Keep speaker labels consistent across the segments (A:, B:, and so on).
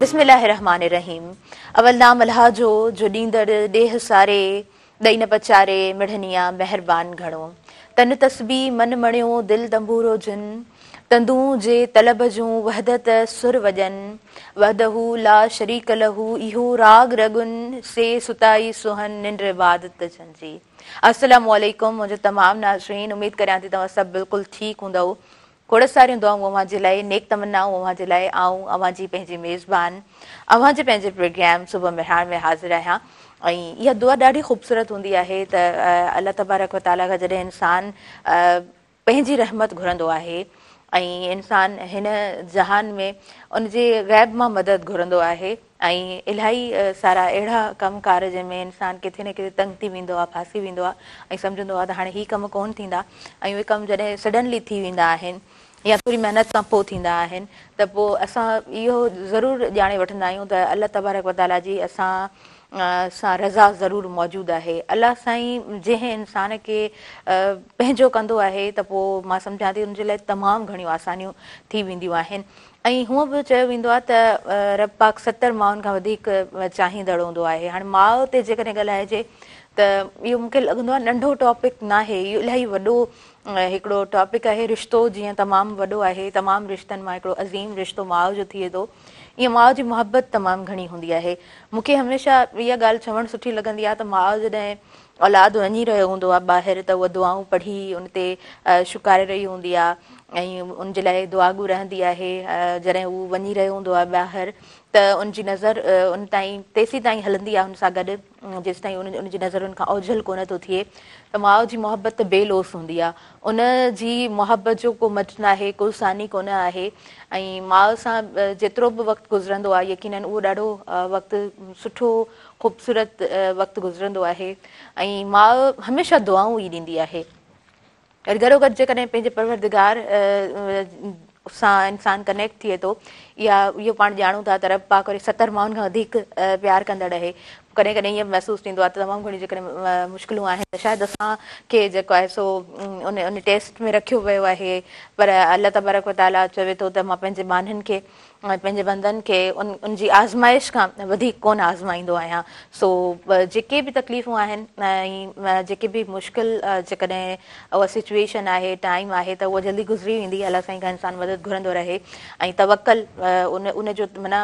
A: बिस्मिल्लाहिर्रहमानिर्रहीम। अवल नाम अल्लाह जो ॾींदड़ ॾेह सारे ॾई न पचारे मिढ़निया मेहरबान घणो। तन तस्बी मन मणियो दिल दंबूरो जिन तंदू जे तलब जूं वहदत सुर वजन वहदहू ला शरीक लहू इहो राग रगुन से सुताई सुहन निंड इबादत जन जी। अस्सलामु अलैकुम मुंहिंजे तमामु नाज़रीन, उमेद करियां थी तव्हां सभु बिल्कुलु ठीकु हूंदव। खोड़ सारियूं दुआऊं अव्हां जे लाइ, नेक तमन्नाऊं अव्हां जे लाइ। आऊं अव्हां जी पंहिंजी मेज़बान अव्हां जे पंहिंजे प्रोग्राम सुबुह मिराण में हाज़िर आहियां। ऐं इहा दुआ ॾाढी ख़ूबसूरत हूंदी आहे त अल्लाह तबारक व तआला खां जॾहिं इंसानु पंहिंजी रहमत घुरंदो आहे ऐं इंसानु हिन जहान में उनजे ग़ैब मां मदद घुरंदो आहे ऐं इलाही सारा अहिड़ा कमकार जंहिंमें इंसानु किथे न किथे तंग थी वेंदो आहे, फासी वेंदो आहे ऐं सम्झंदो आहे त हाणे हीअ कम कोन थींदा ऐं उहे कम जॾहिं सडनली थी वेंदा आहिनि या पूरी महिनत खां पोइ थींदा आहिनि त पोइ असां इहो ज़रूरु ॼाणे वठंदा आहियूं त अल्लाह तबारक व तआला जी सां रज़ा ज़रूरु मौजूदु आहे। अल्लाह साईं जंहिं इंसान खे पंहिंजो कंदो आहे त पोइ मां सम्झां थी उनजे लाइ तमामु घणियूं आसानियूं थी वेंदियूं आहिनि। ऐं हूअं बि चयो वेंदो आहे त रब पाक 70 माण्हुनि खां वधीक चाहींदड़ हूंदो आहे। हाणे माउ ते जेकॾहिं ॻाल्हाइजे त इहो मूंखे लॻंदो आहे नंढो टॉपिक न आहे, इहो इलाही वॾो हिकिड़ो टॉपिक आहे। रिश्तो जीअं तमामु वॾो आहे, तमामु रिश्तनि मां हिकिड़ो अज़ीम रिश्तो माउ जो थिए थो। ईअं माउ जी मुहबत तमामु घणी हूंदी आहे। मूंखे हमेशह इहा ॻाल्हि चवणु सुठी लॻंदी आहे त माउ जॾहिं औलाद वञी रहियो हूंदो आहे ॿाहिरि त उहा दुआऊं पढ़ी उन ते शुकारे रही हूंदी आहे ऐं उनजे लाइ दुआगू रहंदी आहे। जॾहिं हू वञी रहियो हूंदो आहे ॿाहिरि त उनजी नज़र उन ताईं तेसीं ताईं हलंदी आहे हुन सां गॾु जेसि ताईं उनजी नज़र उनखां ओझल कोन थो थिए। त माउ जी मुहबत त बेलोस हूंदी आहे, उन जी मुहबत जो को मट न आहे, को सानी कोन आहे। ऐं माउ सां जेतिरो बि वक़्तु गुज़रंदो आहे यकीनन उहो ॾाढो वक़्तु सुठो ख़ूबसूरत वक़्तु गुज़रंदो आहे। ऐं माउ हमेशह दुआऊं ई ॾींदी आहे। गॾो गॾु जेकॾहिं पंहिंजे परवरदिगार सां इंसानु कनेक्ट थिए थो या इहो पाण ॼाणूं था त रब पाक वरी 70 माण्हुनि खां वधीक प्यारु कंदड़ आहे। कॾहिं कॾहिं ईअं महसूसु थींदो आहे त तमामु घणी जेकॾहिं मुश्किलूं आहिनि त शायदि असांखे जेको आहे सो उन टेस्ट में रखियो वियो आहे। पर अल्लाह तबारक व तआला चवे थो त मां पंहिंजे माननि खे पंहिंजे बंदनि खे उनजी आज़माइश खां वधीक कोन आज़माईंदो आहियां। सो जेके बि तकलीफ़ूं आहिनि ऐं जेके बि मुश्किल जेकॾहिं उहा सिचुएशन आहे, टाइम आहे त उहा जल्दी गुज़री वेंदी। अल्लाह साईं खां इंसानु मदद घुरंदो रहे ऐं तवकल उनजो माना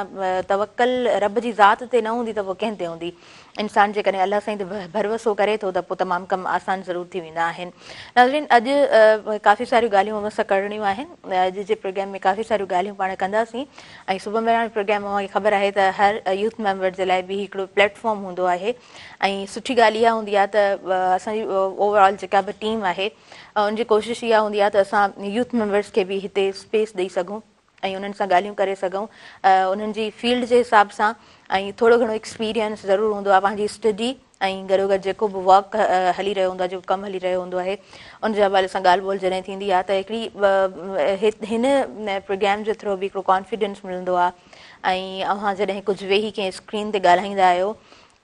A: तवकल रब जी ज़ात ते न हूंदी त पोइ कंहिं ते हूंदी। इंसानु जेकॾहिं अल्लाह साईं ते भरोसो करे थो त पोइ तमामु कम आसान ज़रूरु थी वेंदा आहिनि। नाज़रीन, अॼु काफ़ी सारियूं ॻाल्हियूं मूंसां करणियूं आहिनि। अॼु जे प्रोग्राम में काफ़ी सारियूं ॻाल्हियूं पाण कंदासीं ऐं सुबुह मिराण प्रोग्राम में मूंखे ख़बर आहे त हर यूथ मेंबर जे लाइ बि हिकिड़ो प्लेटफॉर्म हूंदो आहे। ऐं सुठी ॻाल्हि इहा हूंदी आहे त असांजी ओवरऑल जेका बि टीम आहे उनजी कोशिशि इहा हूंदी आहे त असां यूथ मेंबर्स खे बि हिते स्पेस ॾेई सघूं ऐं उन्हनि सां ॻाल्हियूं करे सघूं उन्हनि जी फील्ड जे हिसाब सां। ऐं थोरो घणो एक्सपीरियंस ज़रूरु हूंदो आहे, पंहिंजी स्टडी ऐं गॾो गॾु जेको बि वर्क हली रहियो हूंदो आहे, जेको कमु हली रहियो हूंदो आहे उनजे हवाले सां ॻाल्हि ॿोल जॾहिं थींदी आहे त हिकिड़ी हिन प्रोग्राम जे थ्रू बि हिकिड़ो कॉन्फिडेंस मिलंदो आहे। ऐं अव्हां जॾहिं कुझु वेही कंहिं स्क्रीन ते ॻाल्हाईंदा आहियो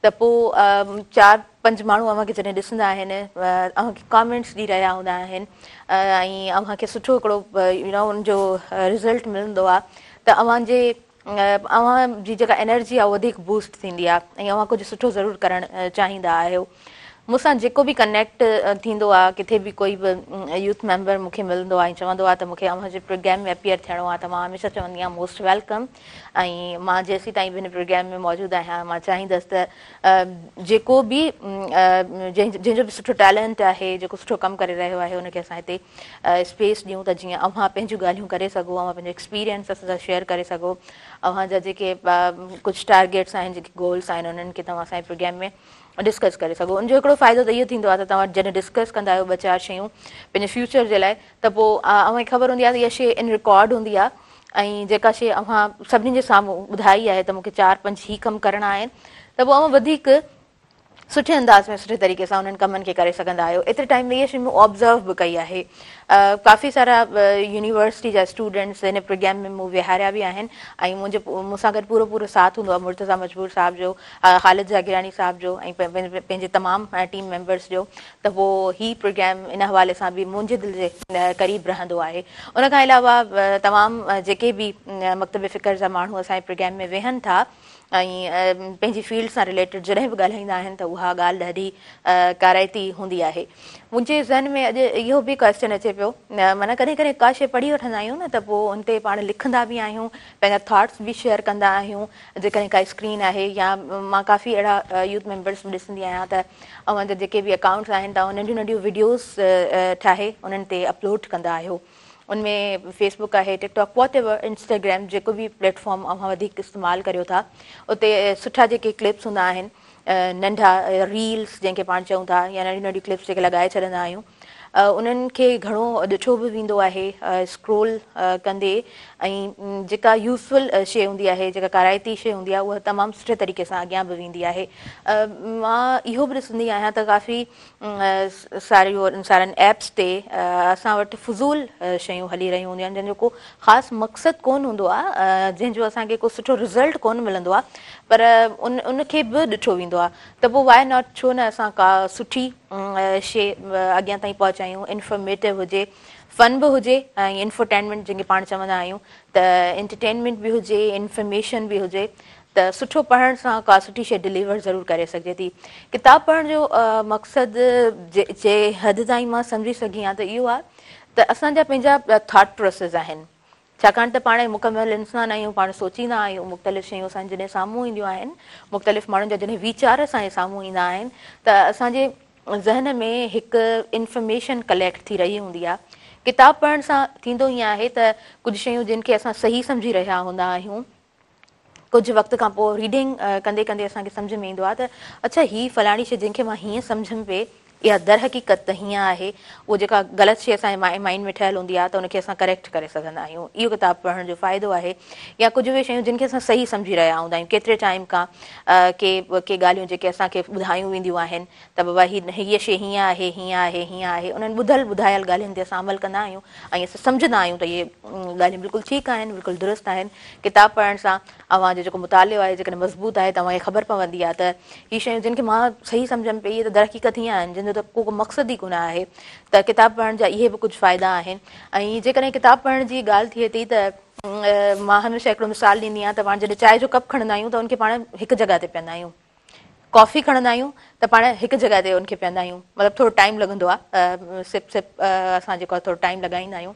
A: त पोइ 4-5 माण्हू अव्हांखे जॾहिं ॾिसंदा आहिनि अव्हांखे कॉमेंट्स ॾेई रहिया हूंदा आहिनि ऐं अव्हांखे सुठो हिकिड़ो उनजो रिज़ल्ट मिलंदो आहे त अव्हां जी जेका एनर्जी आहे उहा वधीक बूस्ट थींदी आहे ऐं अव्हां कुझु सुठो ज़रूरु करणु चाहींदा आहियो। मूंसां जेको बि कनेक्ट थींदो आहे, किथे बि कोई बि यूथ मेंबर मूंखे मिलंदो आहे ऐं चवंदो आहे त मूंखे अव्हांजे प्रोग्राम में अपीयर थियणो आहे त मां हमेशह चवंदी आहियां मोस्ट वेलकम। ऐं मां जेसीं ताईं बि हिन प्रोग्राम में मौजूदु आहियां मां चाहींदसि त जेको बि जंहिंजो बि सुठो टैलेंट आहे, जेको सुठो कमु करे रहियो आहे उनखे असां हिते स्पेस ॾियूं त जीअं अव्हां पंहिंजूं ॻाल्हियूं करे सघो, अव्हां पंहिंजो एक्सपीरियंस असां सां शेयर करे सघो। अव्हांजा जेके कुझु टारगेट्स आहिनि, जेके गोल्स आहिनि उन्हनि खे तव्हां असांजे प्रोग्राम में डिस्कस करे सघो। उनजो हिकिड़ो फ़ाइदो त इहो थींदो आहे त तव्हां जॾहिं डिस्कस कंदा आहियो 2-4 शयूं पंहिंजे फ्यूचर जे लाइ त पोइ अव्हांखे ख़बर हूंदी आहे त इहा शइ इन रिकॉर्ड हूंदी आहे ऐं जेका शइ अव्हां सभिनी जे साम्हूं ॿुधाई आहे त मूंखे 4-5 ही कमु करणा आहिनि त पोइ अव्हां वधीक सुठे अंदाज़ में सुठे तरीक़े सां उन्हनि कमनि खे करे सघंदा आहियो। एतिरे टाइम में इहा शइ ऑब्ज़र्व बि कई आहे काफ़ी सारा यूनिवर्सिटी जा स्टूडेंट्स हिन प्रोग्राम में मूं विहारिया बि आहिनि ऐं मूंसां गॾु पूरो पूरो साथ हूंदो आहे मुर्तज़ा मजबूर साहिब जो, ख़ालिद जागिरानी साहिब जो ऐं पंहिंजे तमामु टीम मेंबर्स जो। त पोइ ही प्रोग्राम इन हवाले सां बि मुंहिंजे दिलि जे क़रीब रहंदो आहे। उन खां अलावा तमामु जेके बि मकतब फ़िक्र जा माण्हू असांजे प्रोग्राम में वेहनि था ऐं पंहिंजी फील्ड सां रिलेटेड जॾहिं बि ॻाल्हाईंदा आहिनि त उहा ॻाल्हि ॾाढी काराइती हूंदी आहे। मुंहिंजे ज़हन में अॼु इहो बि क्वेश्चन अचे पियो, माना कॾहिं कॾहिं का शइ पढ़ी वठंदा आहियूं न त पोइ उन ते पाण लिखंदा बि आहियूं, पंहिंजा थॉट्स बि शेयर कंदा आहियूं। जेकॾहिं का स्क्रीन आहे या मां काफ़ी अहिड़ा यूथ मेंबर्स बि ॾिसंदी आहियां त अव्हांजा जेके बि अकाउंट्स आहिनि तव्हां नंढियूं नंढियूं वीडियोस ठाहे उन्हनि ते अपलोड कंदा आहियो। उनमें फेसबुक आहे, टिकटॉक, वॉट एवर, इंस्टाग्राम, जेको बि प्लेटफॉर्म अव्हां वधीक इस्तेमालु करियो था उते सुठा जेके क्लिप्स हूंदा आहिनि, नंढा रील्स जंहिंखे पाण चऊं था या नंढियूं नंढियूं क्लिप्स जेके लॻाए छॾंदा आहियूं, उन्हनि खे घणो ॾिठो बि वेंदो आहे स्क्रोल कंदे। ऐं जेका यूज़फुल शइ हूंदी आहे, जेका काराइती शइ हूंदी आहे, उहा तमामु सुठे तरीक़े सां अॻियां बि वेंदी आहे। मां इहो बि ॾिसंदी आहियां त काफ़ी सारनि ऐप्स ते असां वटि फज़ूल शयूं हली रहियूं हूंदियूं आहिनि जंहिंजो को ख़ासि मक़सदु कोन हूंदो आहे, जंहिंजो असांखे को सुठो रिज़ल्ट कोन मिलंदो आहे, पर उनखे बि ॾिठो वेंदो आहे। त पोइ वाए नॉट, छो न असां का सुठी शइ अॻियां ताईं पहुचायूं, इंफॉर्मेटिव हुजे, फन बि हुजे ऐं इंफरटेनमेंट जंहिंखे पाण चवंदा आहियूं, त एंटरटेनमेंट बि हुजे, इंफॉर्मेशन बि हुजे, त सुठो पढ़ण सां का सुठी शइ डिलीवर ज़रूरु करे सघिजे थी। किताबु पढ़ण जो मक़सदु जे हद ताईं मां सम्झी सघी आहियां त इहो आहे त असांजा पंहिंजा थॉट प्रोसेस आहिनि, छाकाणि त पाण मुकमल इंसान आहियूं, पाण सोचींदा आहियूं, मुख़्तलिफ़ शयूं असांजे जॾहिं साम्हूं ईंदियूं आहिनि, मुख़्तलिफ़ माण्हुनि जा जॾहिं वीचार असांजे साम्हूं ईंदा आहिनि त असांजे ज़हन में हिकु इंफॉर्मेशन कलेक्ट थी रही हूंदी आहे। किताबु पढ़ण सां थींदो ईअं आहे त कुझु शयूं जिन खे असां सही सम्झी रहिया हूंदा आहियूं, कुझु वक़्त खां पोइ रीडिंग कंदे कंदे असांखे सम्झ में ईंदो आहे त अच्छा हीअ फलाणी शइ जंहिंखे मां हीअं सम्झ में पए, इहा दर हक़ीक़त त हीअं आहे। उहो जेका ग़लति शइ असांजे माइंड में ठहियलु हूंदी आहे त उनखे असां करेक्ट करे सघंदा आहियूं। इहो किताबु पढ़ण जो फ़ाइदो आहे। या कुझु उहे शयूं जिन खे असां सही सम्झी रहिया हूंदा आहियूं, केतिरे टाइम खां के ॻाल्हियूं जेके असांखे ॿुधायूं वेंदियूं आहिनि त बाबा हीअ शइ हीअं आहे, हीअं आहे, हीअं आहे, उन्हनि ॿुधायल ॻाल्हियुनि ते असां अमल कंदा आहियूं ऐं असां सम्झंदा आहियूं त इहे ॻाल्हियूं बिल्कुलु ठीकु आहिनि, बिल्कुलु दुरुस्त आहिनि। किताबु पढ़ण सां अव्हांजो जेको मुतालियो आहे जेकॾहिं मज़बूत आहे, तव्हांखे ख़बर पवंदी आहे त हीअ शयूं जिन खे मां सही सम्झ में पई, इहे त दरहक़ीक़त हीअं आहिनि जंहिंजो त को मक़सदु ई कोन आहे। त किताबु पढ़ण जा इहे बि कुझु फ़ाइदा आहिनि। ऐं जेकॾहिं किताबु पढ़ण जी ॻाल्हि थिए थी त मां हमेशह हिकिड़ो मिसाल ॾींदी आहियां त पाण जॾहिं चांहि जो कप खणंदा आहियूं त उनखे पाण हिकु जॻह ते पीअंदा आहियूं, कॉफ़ी खणंदा आहियूं त पाण हिकु जॻह ते उनखे पीअंदा आहियूं, मतिलबु थोरो टाइम लॻंदो आहे, सिप असां जेको आहे थोरो टाइम लॻाईंदा आहियूं,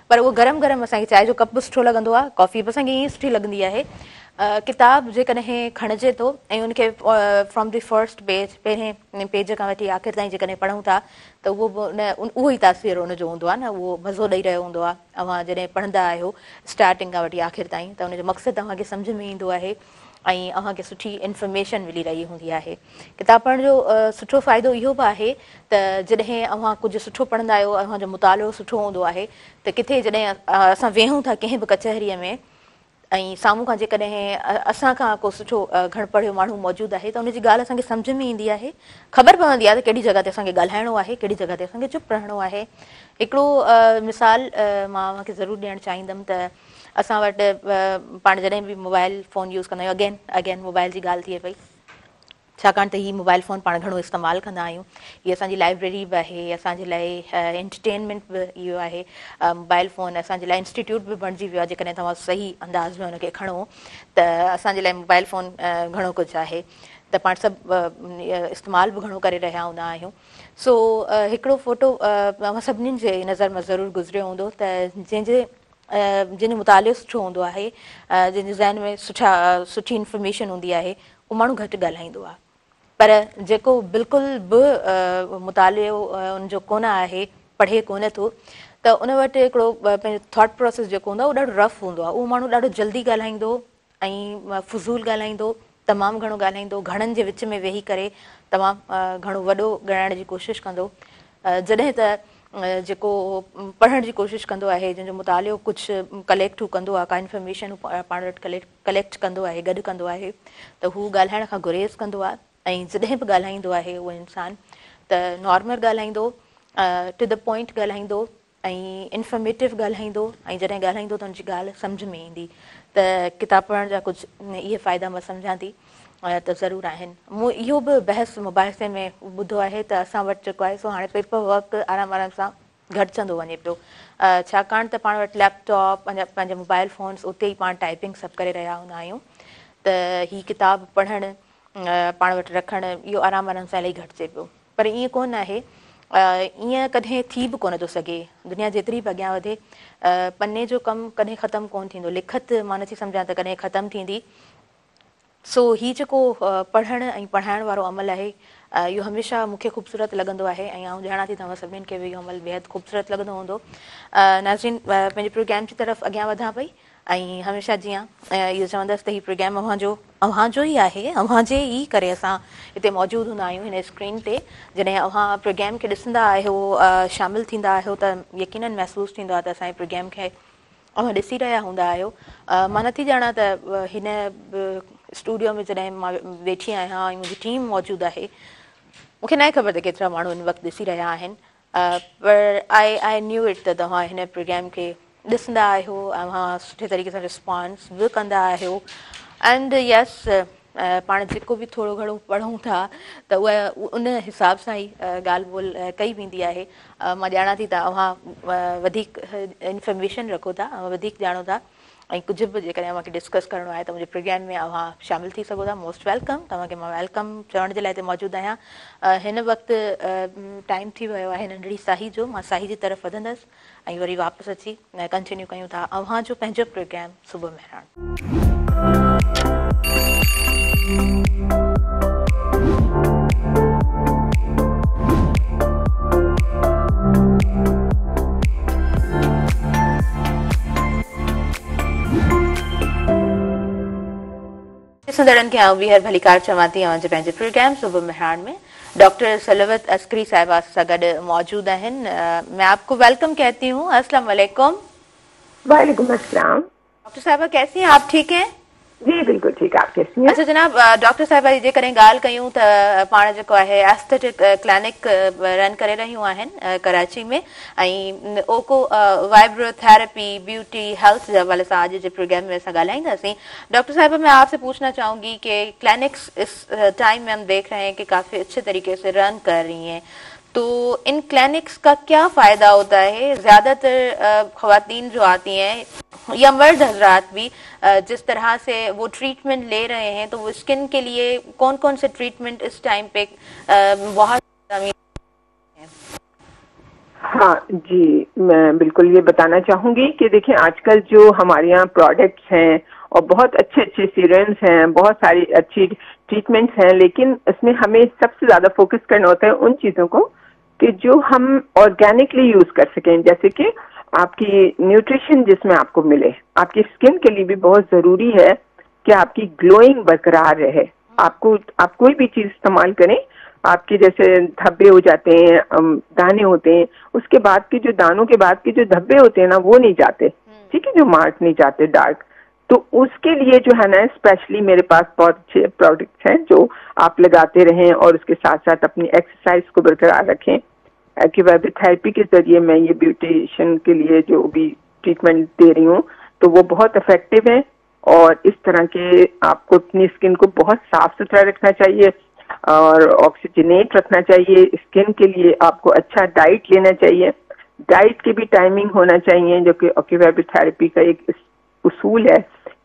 A: पर उहो गरम गरम असांखे चांहि जो कप बि सुठो लॻंदो आहे, कॉफ़ी बि असांखे ईअं सुठी लॻंदी आहे। किताबु जेकॾहिं खणिजे थो ऐं उनखे फ्रॉम द फर्स्ट पेज, पहिरें पेज खां वठी आख़िर ताईं जेकॾहिं पढ़ूं था त उहो बि उहो ई तासीर उनजो हूंदो आहे न, उहो मज़ो ॾेई रहियो हूंदो आहे। अव्हां जॾहिं पढ़ंदा आहियो स्टार्टिंग खां वठी आख़िर ताईं त उनजो मक़सदु तव्हांखे सम्झ में ईंदो आहे ऐं अव्हांखे सुठी इंफॉर्मेशन मिली रही हूंदी आहे। किताबु पढ़ण जो सुठो फ़ाइदो इहो बि आहे त जॾहिं अव्हां कुझु सुठो पढ़ंदा आहियो, अव्हांजो मुतालो सुठो हूंदो आहे त किथे जॾहिं असां वेहूं था कंहिं बि कचहरीअ में ऐं साम्हूं खां जेकॾहिं असांखां को सुठो घण पढ़ियो माण्हू मौजूदु आहे त उनजी ॻाल्हि असांखे सम्झ में ईंदी आहे, ख़बर पवंदी आहे त कहिड़ी जॻह ते असांखे ॻाल्हाइणो आहे, कहिड़ी जॻह ते असांखे चुप रहणो आहे। हिकिड़ो मिसाल मां अव्हांखे ज़रूरु ॾियणु चाहींदमि त असां वटि पाण जॾहिं बि मोबाइल फ़ोन यूज़ कंदा आहियूं, अगेन मोबाइल जी ॻाल्हि थिए पई, छाकाणि त हीअ मोबाइल फ़ोन पाण घणो इस्तेमालु कंदा आहियूं। हीअ असांजी लाइब्रेरी बि आहे, असांजे लाइ एंटरटेनमेंट बि इहो आहे। मोबाइल फ़ोन असांजे लाइ इंस्टीट्यूट बि बणिजी वियो आहे, जेकॾहिं तव्हां सही अंदाज़ में हुनखे खणो त असांजे लाइ मोबाइल फ़ोन घणो कुझु आहे, त पाण सभु इस्तेमालु बि घणो करे रहिया हूंदा आहियूं। सो हिकिड़ो फ़ोटो तव्हां सभिनीनि जे नज़र मां ज़रूरु गुज़रियो हूंदो त जंहिंजो मुतालियो सुठो हूंदो आहे, जंहिंजे ज़हन में सुठी इंफॉर्मेशन हूंदी आहे, उहो माण्हू घटि ॻाल्हाईंदो आहे। पर जेको बिल्कुलु बि मुतालियो उनजो कोन आहे, पढ़े कोन थो, त उन वटि हिकिड़ो पंहिंजो थॉट प्रोसेस जेको हूंदो आहे उहो ॾाढो रफ हूंदो आहे। उहो माण्हू ॾाढो जल्दी ॻाल्हाईंदो ऐं फज़ूल ॻाल्हाईंदो, तमामु घणो ॻाल्हाईंदो, घणनि जे विच में वेही करे तमामु घणो वॾो ॻणाइण जी कोशिशि कंदो, जॾहिं त जेको पढ़ण जी कोशिशि कंदो आहे, जंहिंजो मुतालियो कुझु कलेक्ट हू कंदो आहे, का इंफॉर्मेशन पाण वटि कलेक्ट कंदो आहे, गॾु कंदो आहे, त हू ॻाल्हाइण खां गुरेज़ कंदो आहे। ऐं जॾहिं बि ॻाल्हाईंदो आहे उहो इंसानु त नॉर्मल ॻाल्हाईंदो, टू द पॉइंट ॻाल्हाईंदो, ऐं इंफॉर्मेटिव ॻाल्हाईंदो ऐं जॾहिं ॻाल्हाईंदो त हुनजी ॻाल्हि सम्झ में ईंदी त किताब पढ़ण जा कुझु इहे फ़ाइदा मां सम्झां थी त ज़रूरु आहिनि। मूं इहो बि बहस मुबाहिसे में ॿुधो आहे त असां वटि जेको आहे सो हाणे पेपर वर्क आराम आराम सां घटिजंदो वञे पियो, छाकाणि त पाण वटि लैपटॉप पंहिंजा मोबाइल फ़ोन्स उते ई पाण टाइपिंग सभु करे रहिया हूंदा आहियूं त हीअ किताब पढ़णु पाण वटि रखणु इहो आराम आराम सां इलाही घटिजे पियो। पर ईअं कोन आहे, ईअं कॾहिं थी बि कोन थो सघे। दुनिया जेतिरी बि अॻियां वधे पने जो कमु कॾहिं ख़तमु कोन थींदो, लिखत मां नथी सम्झां त कॾहिं ख़तमु थींदी। सो हीअ जेको पढ़णु ऐं पढ़ाइण वारो अमल आहे इहो हमेशह मूंखे ख़ूबसूरत लॻंदो आहे ऐं आउं ॼाणा थी तव्हां सभिनीनि खे बि इहो अमल बेहदि ख़ूबसूरत लॻंदो हूंदो। नाज़रीन, पंहिंजे प्रोग्राम जी तरफ़ अॻियां वधां पई ऐं हमेशह जीअं इहो चवंदसि त हीउ प्रोग्राम अव्हांजो ई आहे, अव्हांजे ई करे असां हिते मौजूदु हूंदा आहियूं हिन स्क्रीन ते। जॾहिं अव्हां प्रोग्राम खे ॾिसंदा आहियो, शामिलु थींदा आहियो त यकीननि महसूसु थींदो आहे त असांजे प्रोग्राम खे अव्हां ॾिसी रहिया हूंदा आहियो। मां नथी ॼाणा त हिन स्टूडियो में जॾहिं मां वेठी आहियां ऐं मुंहिंजी टीम मौजूदु आहे, मूंखे न आहे ख़बर त केतिरा माण्हू हिन वक़्तु ॾिसी रहिया आहिनि, पर आई न्यू इट त तव्हां हिन प्रोग्राम खे ॾिसंदा आहियो, अव्हां सुठे तरीक़े सां रिस्पॉन्स बि कंदा आहियो। एंड यस, पाण जेको बि थोरो घणो पढ़ूं था त उहा उन हिसाब सां ई ॻाल्हि ॿोल कई वेंदी आहे। मां ॼाणा थी त अव्हां वधीक इंफॉर्मेशन रखो था, वधीक ॼाणो था ऐं कुझु बि जेकॾहिं अव्हांखे डिस्कस करिणो आहे त मुंहिंजे प्रोग्राम में अव्हां शामिलु थी सघो था। मोस्ट वेलकम, तव्हांखे मां वेलकम चवण जे लाइ हिते मौजूदु आहियां। हिन वक़्तु टाइम थी वियो आहे नंढड़ी साही जो, मां साही जी तरफ़ वधंदसि ऐं वरी वापसि अची कंटिन्यू कयूं था अव्हांजो पंहिंजो प्रोग्राम सुबुह महिराण। ॾिसंदड़नि खे आउं ॿीहर भलीकार चवां थी अव्हांजे पंहिंजे प्रोग्राम सुबुह महिराण में। डॉक्टर सलवत अस्करी साहिबा सां गॾु मौजूदु आहिनि। मैं आपको वेलकम कहती हूँ। अस्सलाम वालेकुम।
B: वालेकुम अस्सलाम।
A: डॉक्टर साहिबा कैसी हैं आप, ठीक हैं?
B: जी बिल्कुल ठीक, आप कैसी हैं?
A: अच्छा जनाब, डॉक्टर साहिबा जी जेकॾहिं ॻाल्हि कयूं त पाण जेको आहे एस्थेटिक क्लिनिक रन करे रहियूं आहिनि कराची में ऐं ओको वाइब्रोथेरेपी ब्यूटी हेल्थ जे हवाले सां आज जे प्रोग्राम में असां ॻाल्हाईंदासीं। डॉक्टर साहिबा, मैं आपसे पूछना चाहूँगी कि क्लिनिक्स इस टाइम में हम देख रहे हैं कि काफ़ी अच्छे तरीके से रन कर रही हैं, तो इन क्लिनिक्स का क्या फ़ायदा होता है? ज़्यादातर ख़वातीन जो आती हैं या मर्द हजरात भी जिस तरह से वो ट्रीटमेंट ले रहे हैं, तो वो स्किन के लिए कौन कौन से ट्रीटमेंट इस टाइम पे बहुत है?
B: हाँ जी, मैं बिल्कुल ये बताना चाहूँगी कि देखिए आजकल जो हमारे यहाँ प्रोडक्ट्स हैं और बहुत अच्छे अच्छे सीरम्स हैं, बहुत सारी अच्छी ट्रीटमेंट्स हैं, लेकिन इसमें हमें सबसे ज़्यादा फोकस करना होता है उन चीज़ों को कि जो हम ऑर्गेनिकली यूज़ कर सकें। जैसे कि आपकी न्यूट्रिशन जिसमें आपको मिले, आपकी स्किन के लिए भी बहुत ज़रूरी है कि आपकी ग्लोइंग बरकरार रहे। आप कोई भी चीज़ इस्तेमाल करें, आपके जैसे धब्बे हो जाते हैं, दाने होते हैं, उसके बाद के जो दानों के बाद के जो धब्बे होते हैं ना, वो नहीं जाते, ठीक है, जो मार्क नहीं जाते डार्क। तो उसके लिए जो है ना, स्पेशली मेरे पास बहुत अच्छे प्रोडक्ट्स हैं जो आप लगाते रहें और उसके साथ साथ अपनी एक्सरसाइज को बरकरार रखें। एक्यूवाइब्रोथेरेपी के जरिए मैं ये ब्यूटिशियन के लिए जो भी ट्रीटमेंट दे रही हूँ, तो वो बहुत इफेक्टिव है। और इस तरह के आपको अपनी स्किन को बहुत साफ सुथरा रखना चाहिए और ऑक्सीजनेट रखना चाहिए। स्किन के लिए आपको अच्छा डाइट लेना चाहिए, डाइट की भी टाइमिंग होना चाहिए, जो कि एक्यूवाइब्रोथेरेपी का एक उसूल है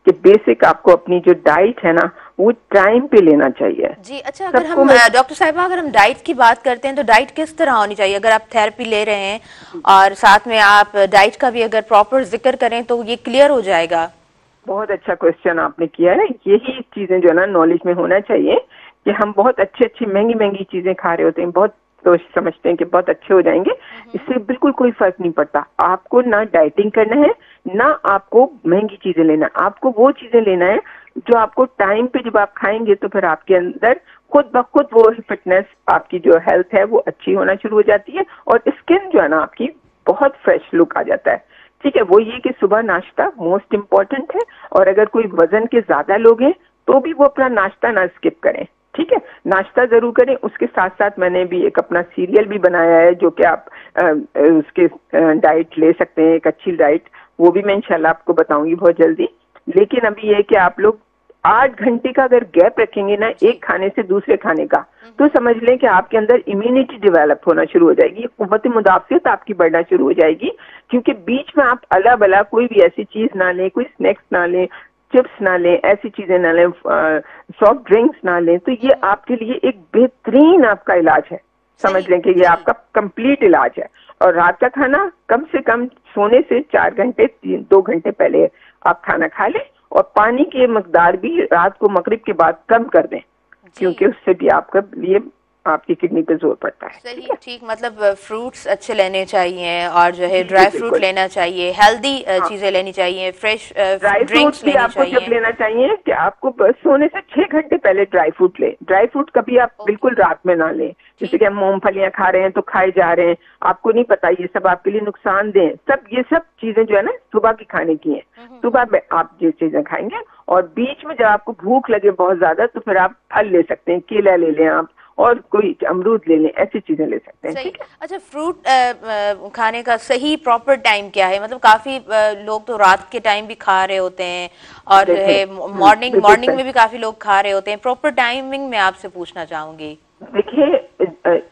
B: कि बेसिक आपको अपनी जो डाइट है ना, वो टाइम पे लेना चाहिए।
A: जी अच्छा, अगर हम डॉक्टर साहिबा अगर हम डाइट की बात करते हैं तो डाइट किस तरह होनी चाहिए? अगर आप थेरेपी ले रहे हैं और साथ में आप डाइट का भी अगर प्रॉपर जिक्र करें तो ये क्लियर हो जाएगा।
B: बहुत अच्छा क्वेश्चन आपने किया है। यही चीजें जो है ना नॉलेज में होना चाहिए कि हम बहुत अच्छी महंगी महंगी चीजें खा रहे होते हैं, बहुत तो समझते हैं कि बहुत अच्छे हो जाएंगे, इससे बिल्कुल कोई फर्क नहीं पड़ता। आपको ना डाइटिंग करना है, ना आपको महंगी चीजें लेना, आपको वो चीजें लेना है जो आपको टाइम पे जब आप खाएंगे तो फिर आपके अंदर खुद ब खुद वो फिटनेस, आपकी जो हेल्थ है वो अच्छी होना शुरू हो जाती है और स्किन जो है ना आपकी बहुत फ्रेश लुक आ जाता है। ठीक है, वो ये कि सुबह नाश्ता मोस्ट इम्पॉर्टेंट है और अगर कोई वजन के ज्यादा लोग हैं तो भी वो अपना नाश्ता ना स्किप करें। ठीक है, नाश्ता जरूर करें। उसके साथ साथ मैंने भी एक अपना सीरियल भी बनाया है जो कि आप उसके डाइट ले सकते हैं, एक अच्छी डाइट, वो भी मैं इंशाल्लाह आपको बताऊंगी बहुत जल्दी। लेकिन अभी ये कि आप लोग 8 घंटे का अगर गैप रखेंगे ना एक खाने से दूसरे खाने का, तो समझ लें कि आपके अंदर इम्यूनिटी डेवलप होना शुरू हो जाएगी, कुव्वत मुदाफियत आपकी बढ़ना शुरू हो जाएगी। क्योंकि बीच में आप अला बला कोई भी ऐसी चीज ना लें, कोई स्नैक्स ना लें, चिप्स ना लें, ऐसी चीजें ना लें, सॉफ्ट ड्रिंक्स ना लें, तो ये आपके लिए एक बेहतरीन आपका इलाज है। समझ लें कि ये आपका कंप्लीट इलाज है। और रात का खाना कम से कम सोने से 4 घंटे 2 घंटे पहले आप खाना खा लें, और पानी की मकदार भी रात को मगरिब के बाद कम कर दें, क्योंकि उससे भी आपका लिए आपकी किडनी पे जोर पड़ता है।
A: सही, ठीक, मतलब फ्रूट्स अच्छे लेने चाहिए और जो है ड्राई फ्रूट लेना चाहिए, हेल्दी चीजें लेनी चाहिए, फ्रेश
B: ड्राई फ्रूट भी आपको जब लेना चाहिए कि आपको सोने से 6 घंटे पहले ड्राई फ्रूट लें। ड्राई फ्रूट कभी आप बिल्कुल रात में ना लें। जैसे कि हम मूंगफलियां खा रहे हैं तो खाए जा रहे हैं, आपको नहीं पता ये सब आपके लिए नुकसान दें। ये सब चीजें जो है ना सुबह की खाने की हैं। सुबह में आप ये चीजें खाएंगे, और बीच में जब आपको भूख लगे बहुत ज्यादा तो फिर आप फल ले सकते हैं, केला ले लें आप, और कोई अमरूद ले लें, ऐसी चीजें ले सकते हैं।
A: सही। अच्छा, फ्रूट खाने का सही प्रॉपर टाइम क्या है? मतलब काफी लोग तो रात के टाइम भी खा रहे होते हैं, और जो है मॉर्निंग में भी काफी लोग खा रहे होते हैं। प्रॉपर टाइमिंग मैं आपसे पूछना चाहूंगी।
B: देखिए,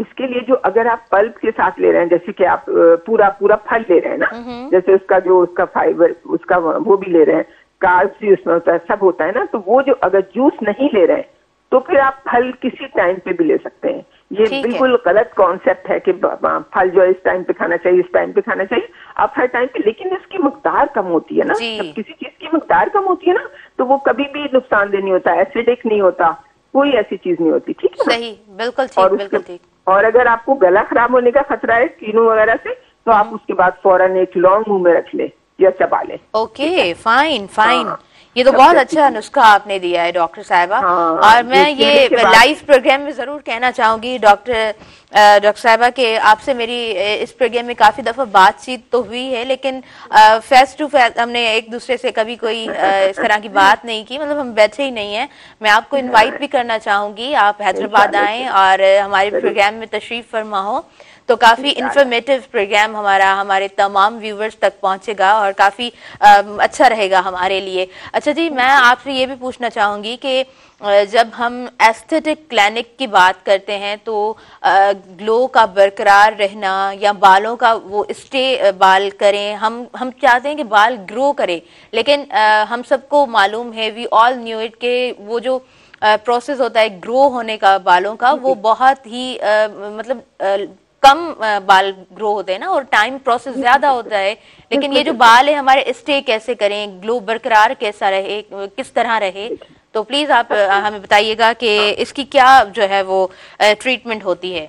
B: इसके लिए जो अगर आप पल्प के साथ ले रहे हैं, जैसे कि आप पूरा फल ले रहे हैं ना, जैसे उसका फाइबर, उसका वो भी ले रहे हैं, कार्ब्स भी उसमें होता है, सब होता है ना, तो वो जो अगर जूस नहीं ले रहे हैं तो फिर आप फल किसी टाइम पे भी ले सकते हैं। ये बिल्कुल गलत कॉन्सेप्ट है कि फल जो है इस टाइम पे खाना चाहिए, इस टाइम पे खाना चाहिए। आप हर टाइम पे, लेकिन इसकी मकदार कम होती है ना, जब किसी चीज की मकदार कम होती है ना तो वो कभी भी नुकसानदेह नहीं होता, एसिडिक नहीं होता, कोई ऐसी चीज नहीं होती। ठीक है,
A: सही, बिल्कुल ठीक, बिल्कुल ठीक।
B: और अगर आपको गला खराब होने का खतरा है कीनू वगैरह से, तो आप उसके बाद फौरन एक लौंग मुंह में रख ले या चबा ले।
A: Okay, fine fine. ये तो बहुत अच्छा नुस्खा आपने दिया है डॉक्टर साहिबा। और मैं ये लाइव प्रोग्राम में जरूर कहना चाहूंगी डॉक्टर साहिबा के आपसे मेरी इस प्रोग्राम में काफी दफा बातचीत तो हुई है, लेकिन फेस टू फेस हमने एक दूसरे से कभी कोई इस तरह की बात नहीं की, मतलब हम बैठे ही नहीं है। मैं आपको इनवाइट भी करना चाहूंगी, आप हैदराबाद आएं और हमारे प्रोग्राम में तशरीफ फरमा हो, तो काफी इंफॉर्मेटिव प्रोग्राम हमारे तमाम व्यूवर्स तक पहुंचेगा और काफी अच्छा रहेगा हमारे लिए। अच्छा जी, मैं आपसे ये भी पूछना चाहूंगी कि जब हम एस्थेटिक क्लिनिक की बात करते हैं तो ग्लो का बरकरार रहना या बालों का वो बाल करें, हम चाहते हैं कि बाल ग्रो करें, लेकिन हम सबको मालूम है, वी ऑल न्यू इट, के वो जो प्रोसेस होता है ग्रो होने का बालों का, वो बहुत ही मतलब कम बाल ग्रो होते हैं ना, और टाइम प्रोसेस ज्यादा होता है। लेकिन ये जो बाल है हमारे स्टे कैसे करें, ग्लो बरकरार कैसा रहे, किस तरह रहे, तो प्लीज आप हमें बताइएगा कि इसकी क्या जो है वो ट्रीटमेंट होती है।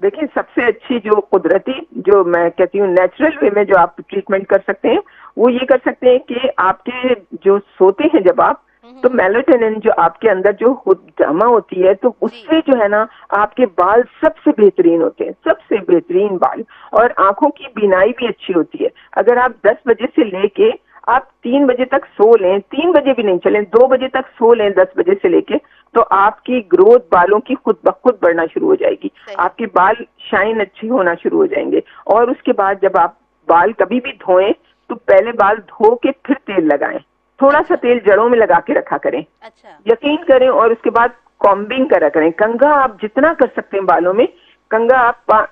B: देखिए, सबसे अच्छी जो कुदरती, जो मैं कहती हूँ नेचुरल वे में जो आप ट्रीटमेंट कर सकते हैं, वो ये कर सकते हैं कि आपके जो सोते हैं जब आप, तो मेलाटोनिन जो आपके अंदर जो जमा होती है, तो उससे जो है ना आपके बाल सबसे बेहतरीन होते हैं, सबसे बेहतरीन बाल। और आंखों की बीनाई भी अच्छी होती है। अगर आप 10 बजे से लेके आप 3 बजे तक सो लें, 3 बजे भी नहीं चलें, 2 बजे तक सो लें 10 बजे से लेके, तो आपकी ग्रोथ बालों की खुद ब खुद बढ़ना शुरू हो जाएगी, आपके बाल शाइन अच्छी होना शुरू हो जाएंगे। और उसके बाद जब आप बाल कभी भी धोएं तो पहले बाल धो के फिर तेल लगाएं, थोड़ा सा तेल जड़ों में लगा के रखा करें। अच्छा। यकीन करें। और उसके बाद कॉम्बिंग करा करें। कंघा आप जितना कर सकते हैं बालों में, कंघा आप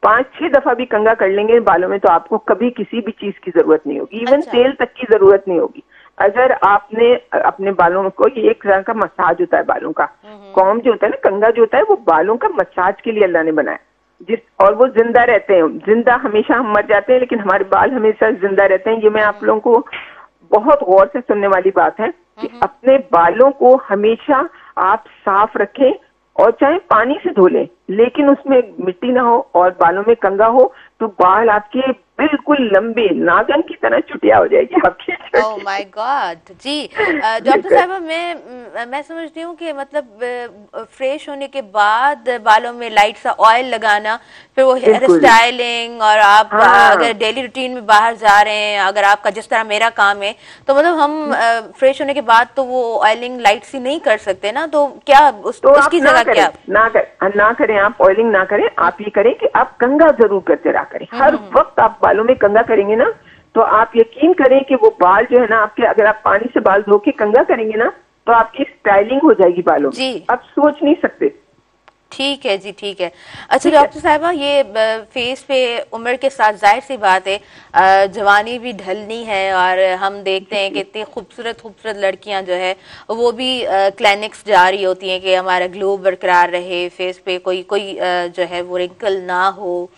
B: 5-6 दफा भी कंघा कर लेंगे बालों में, तो आपको कभी किसी भी चीज की जरूरत नहीं होगी, इवन तेल तक की जरूरत नहीं होगी। अगर आपने अपने बालों को, ये एक तरह का मसाज होता है बालों का, कॉम जो होता है ना, कंघा जो होता है, वो बालों का मसाज के लिए अल्लाह ने बनाया, और वो जिंदा रहते हैं। जिंदा हमेशा हम मर जाते हैं, लेकिन हमारे बाल हमेशा जिंदा रहते हैं। ये मैं आप लोगों को बहुत गौर से सुनने वाली बात है कि अपने बालों को हमेशा आप साफ रखें, और चाहे पानी से धो लें, लेकिन उसमें मिट्टी ना हो और बालों में कंघा हो, तो बाल आपके बिल्कुल लंबे नागन की तरह चुटिया हो जाएगी आपकी।
A: Oh my God ji. Doctor साहबा, मैं समझती हूँ कि मतलब फ्रेश होने के बाद बालों में लाइट सा ऑयल लगाना, फिर वो हेयर
B: बिल्कुल
A: स्टाइलिंग, और आप
B: हाँ
A: अगर डेली रूटीन में बाहर जा रहे हैं, अगर आपका जिस तरह मेरा काम है, तो मतलब हम फ्रेश होने के बाद तो वो ऑयलिंग लाइट सी नहीं कर सकते ना, तो क्या
B: तो आप
A: उसकी
B: ना
A: जगह
B: करें,
A: क्या?
B: ना करें, आप ऑयलिंग ना करें। आप ये करें कि आप कंघा जरूर करते रहा करें। हर वक्त आप बालों में कंघा करेंगे ना, तो आप यकीन करें कि वो बाल जो है ना आपके, अगर आप पानी से बाल धो के कंघा करेंगे ना, तो आपकी स्टाइलिंग हो जाएगी बालों में,
A: जी
B: आप सोच नहीं सकते।
A: ठीक है जी, ठीक है। अच्छा
B: ठीक है।
A: डॉक्टर साहबा, ये फेस पे उम्र के साथ जाहिर सी बात है जवानी भी ढलनी है, और हम देखते हैं कि इतनी खूबसूरत खूबसूरत लड़कियां जो है वो भी क्लिनिक्स जा रही होती हैं कि हमारा ग्लो बरकरार रहे, फेस पे कोई कोई जो है वो रिंकल ना हो,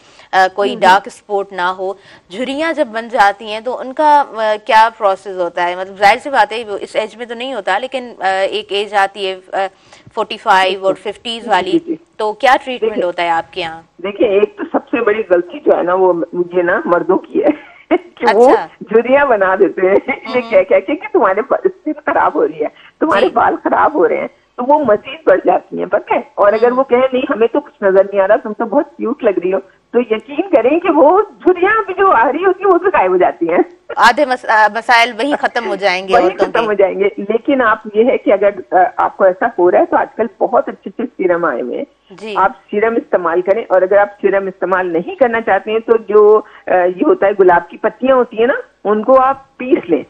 A: कोई डार्क स्पॉट ना हो। झुर्रियां जब बन जाती हैं तो उनका क्या प्रोसेस होता है? मतलब जाहिर सी बात है वो इस एज में तो नहीं होता, लेकिन एक एज आती है 45 और 50s
B: जी
A: वाली,
B: जी जी।
A: तो क्या ट्रीटमेंट
B: देखिए
A: होता है आपके यहाँ?
B: देखिए, एक तो सबसे बड़ी गलती जो है ना वो मुझे ना मर्दों की है कि वो
A: अच्छा।
B: झुर्रियां बना देते हैं ये कह कह के कि तुम्हारे स्किन खराब हो रही है, तुम्हारे
A: जी।
B: बाल खराब हो रहे हैं, तो वो मजीद बढ़ जाती हैं, पता है। और अगर वो कहे नहीं हमें तो कुछ नजर नहीं आ रहा, तुम तो बहुत क्यूट लग रही हो, तो यकीन करें कि वो झुर्रियां भी जो आ रही होती है वो तो गायब हो जाती हैं।
A: आधे मसाइल वही खत्म हो जाएंगे
B: वही
A: औरतों
B: खत्म
A: के।
B: हो जाएंगे। लेकिन आप ये है कि अगर आपको ऐसा हो रहा है तो आजकल बहुत अच्छे अच्छे सीरम आए हुए हैं,
A: जी
B: आप सीरम इस्तेमाल करें। और अगर आप सीरम इस्तेमाल नहीं करना चाहते हैं तो जो ये होता है गुलाब की पत्तियां होती है ना, उनको आप पीस लें,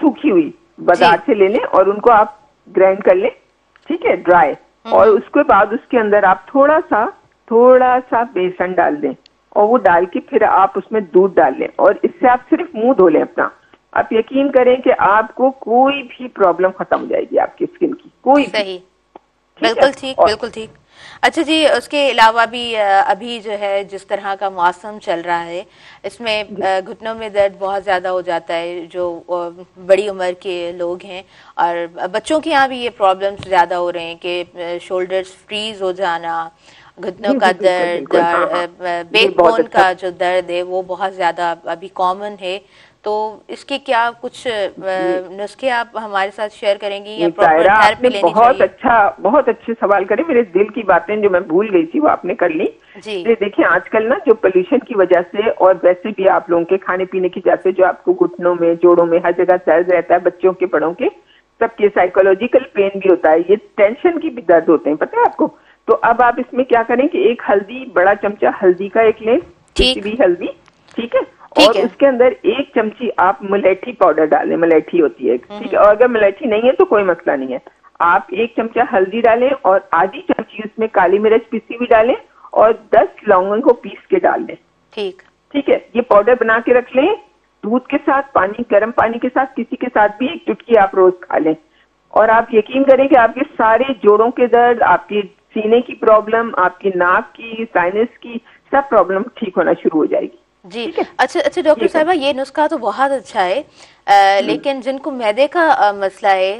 B: सूखी हुई बाजार से ले लें और उनको आप ग्राइंड कर लें, ठीक है, ड्राई। और उसके बाद उसके अंदर आप थोड़ा सा बेसन डाल दें, और वो डाल के फिर आप उसमें दूध डाल लें, और इससे आप सिर्फ मुंह धो लें अपना। आप यकीन करें कि आपको कोई भी प्रॉब्लम खत्म हो जाएगी आपकी स्किन की, कोई भी।
A: सही, बिल्कुल ठीक, बिल्कुल ठीक। अच्छा जी, उसके अलावा भी अभी जो है जिस तरह का मौसम चल रहा है, इसमें घुटनों में दर्द बहुत ज्यादा हो जाता है जो बड़ी उम्र के लोग हैं, और बच्चों के यहाँ भी ये प्रॉब्लम्स ज्यादा हो रहे हैं कि शोल्डर्स फ्रीज हो जाना, घुटनों
B: जी
A: का
B: जी बिल्कुल
A: दर्द,
B: बिल्कुल, हाँ हाँ,
A: और
B: ये
A: बैक
B: बहुत
A: बोन
B: अच्छा।
A: का जो दर्द है वो बहुत ज्यादा अभी कॉमन है। तो इसके क्या कुछ
B: ये
A: नुस्खे आप हमारे साथ शेयर करेंगी, या
B: ये
A: प्रॉपर
B: तायरा,
A: थेरेपी
B: आपने
A: लेनी चाहिए?
B: बहुत अच्छे सवाल करे। मेरे दिल की बातें जो मैं भूल गई थी वो आपने कर ली।
A: जी
B: ये देखिए, आजकल ना जो पोल्यूशन की वजह से और वैसे भी आप लोगों के खाने पीने की वजह से जो आपको घुटनों में, जोड़ों में हर जगह दर्द रहता है, बच्चों के बड़ों के सबके साइकोलॉजिकल पेन भी होता है, ये टेंशन की भी दर्द होते हैं, पता है आपको। तो अब आप इसमें क्या करें कि एक हल्दी, बड़ा चमचा हल्दी का एक लें,
A: ठीक,
B: पिसी हुई हल्दी, ठीक है।
A: ठीक
B: और
A: है।
B: उसके अंदर एक चमची आप मलेठी पाउडर डालें, मलेठी होती है, ठीक है। और अगर मलेठी नहीं है तो कोई मसला नहीं है, आप एक चमचा हल्दी डालें और आधी चमची उसमें काली मिर्च पिसी हुई डालें, और 10 लौंगों को पीस के डाल दें,
A: ठीक,
B: ठीक है। ये पाउडर बना के रख लें, दूध के साथ, पानी, गर्म पानी के साथ, किसी के साथ भी एक चुटकी आप रोज खा लें। और आप यकीन करें कि आपके सारे जोड़ों के दर्द, आपकी सीने की प्रॉब्लम, आपकी नाक की, साइनस की सब प्रॉब्लम ठीक होना शुरू हो जाएगी।
A: जी।
B: ठीक है,
A: अच्छा अच्छा डॉक्टर साहबा, ये नुस्खा तो बहुत अच्छा है, लेकिन जिनको मैदे का मसला है,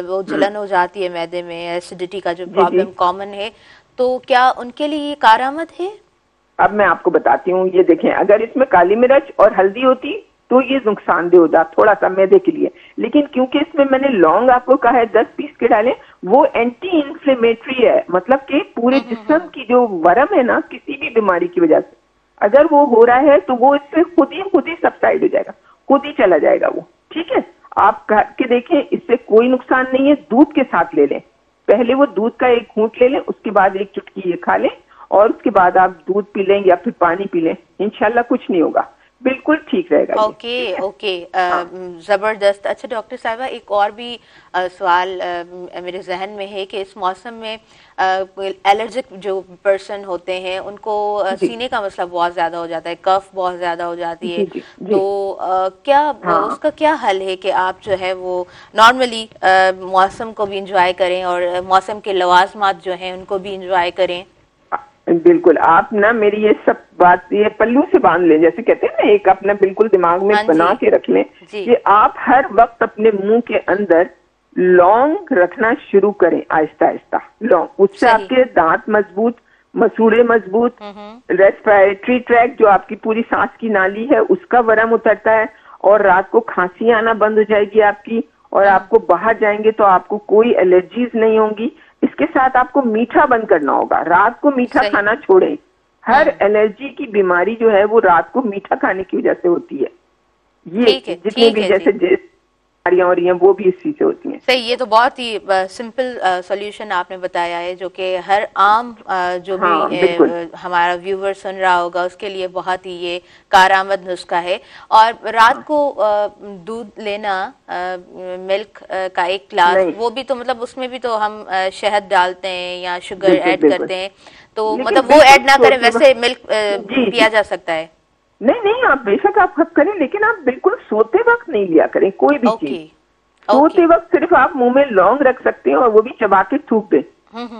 A: वो जलन हो जाती है मैदे में, एसिडिटी का जो
B: जी जी।
A: प्रॉब्लम कॉमन है, तो क्या उनके लिए ये कारआमद है?
B: अब मैं आपको बताती हूँ, ये देखें, अगर इसमें काली मिर्च और हल्दी होती तो ये नुकसानदेह होता थोड़ा सा मैदे के लिए, लेकिन क्योंकि इसमें मैंने लौंग आपको कहा है 10 पीस के डालें, वो एंटी इंफ्लेमेटरी है, मतलब कि पूरे जिस्म की जो वरम है ना, किसी भी बीमारी की वजह से अगर वो हो रहा है तो वो इससे खुद ही सबसाइड हो जाएगा, खुद ही चला जाएगा वो, ठीक है। आप करके देखें, इससे कोई नुकसान नहीं है। दूध के साथ ले लें, पहले वो दूध का एक घूंट ले लें, उसके बाद एक चुटकी ये खा लें, और उसके बाद आप दूध पी लें या फिर पानी पी लें, इंशाल्लाह कुछ नहीं होगा, बिल्कुल ठीक रहेगा।
A: ओके ओके, जबरदस्त। अच्छा डॉक्टर साहिबा, एक और भी सवाल मेरे जहन में है कि इस मौसम में एलर्जिक जो पर्सन होते हैं उनको सीने का मसला बहुत ज्यादा हो जाता है, कफ बहुत ज्यादा हो जाती है, तो क्या उसका क्या हल है कि आप जो है वो नॉर्मली मौसम को भी इंजॉय करें और मौसम के लवाजमात जो हैं उनको भी इंजॉय करें?
B: बिल्कुल, आप ना मेरी ये सब बात ये पल्लू से बांध लें, जैसे कहते हैं ना, एक अपना बिल्कुल दिमाग में बना के रख लें कि आप हर वक्त अपने मुंह के अंदर लौंग रखना शुरू करें, आहिस्ता आहिस्ता लौंग, उससे आपके दांत मजबूत मसूड़े मजबूत, रेस्पिरेटरी ट्रैक जो आपकी पूरी सांस की नाली है उसका वरम उतरता है, और रात को खांसी आना बंद हो जाएगी आपकी, और आपको बाहर जाएंगे तो आपको कोई एलर्जीज नहीं होंगी। इसके साथ आपको मीठा बंद करना होगा, रात को मीठा खाना छोड़ें। हर एलर्जी की बीमारी जो है वो रात को मीठा खाने की वजह से होती है। ये जितनी भी जैसे बीमारियां हो रही हैं वो भी इस चीज से होती हैं।
A: सही, ये तो बहुत ही सिंपल सॉल्यूशन आपने बताया है जो कि हर आम जो भी हमारा व्यूवर सुन रहा होगा उसके लिए बहुत ही ये कारआमद नुस्खा है। और रात को दूध लेना, मिल्क का एक ग्लास, वो भी तो मतलब उसमें भी तो हम शहद डालते हैं या शुगर ऐड करते हैं, तो मतलब वो ऐड ना करें, वैसे मिल्क पिया जा सकता है?
B: नहीं नहीं, आप बेशक आप करें, लेकिन आप बिल्कुल सोते वक्त नहीं लिया करें कोई भी चीज। सोते वक्त सिर्फ आप मुंह में लौंग रख सकते हैं और वो भी चबा के थूक दें,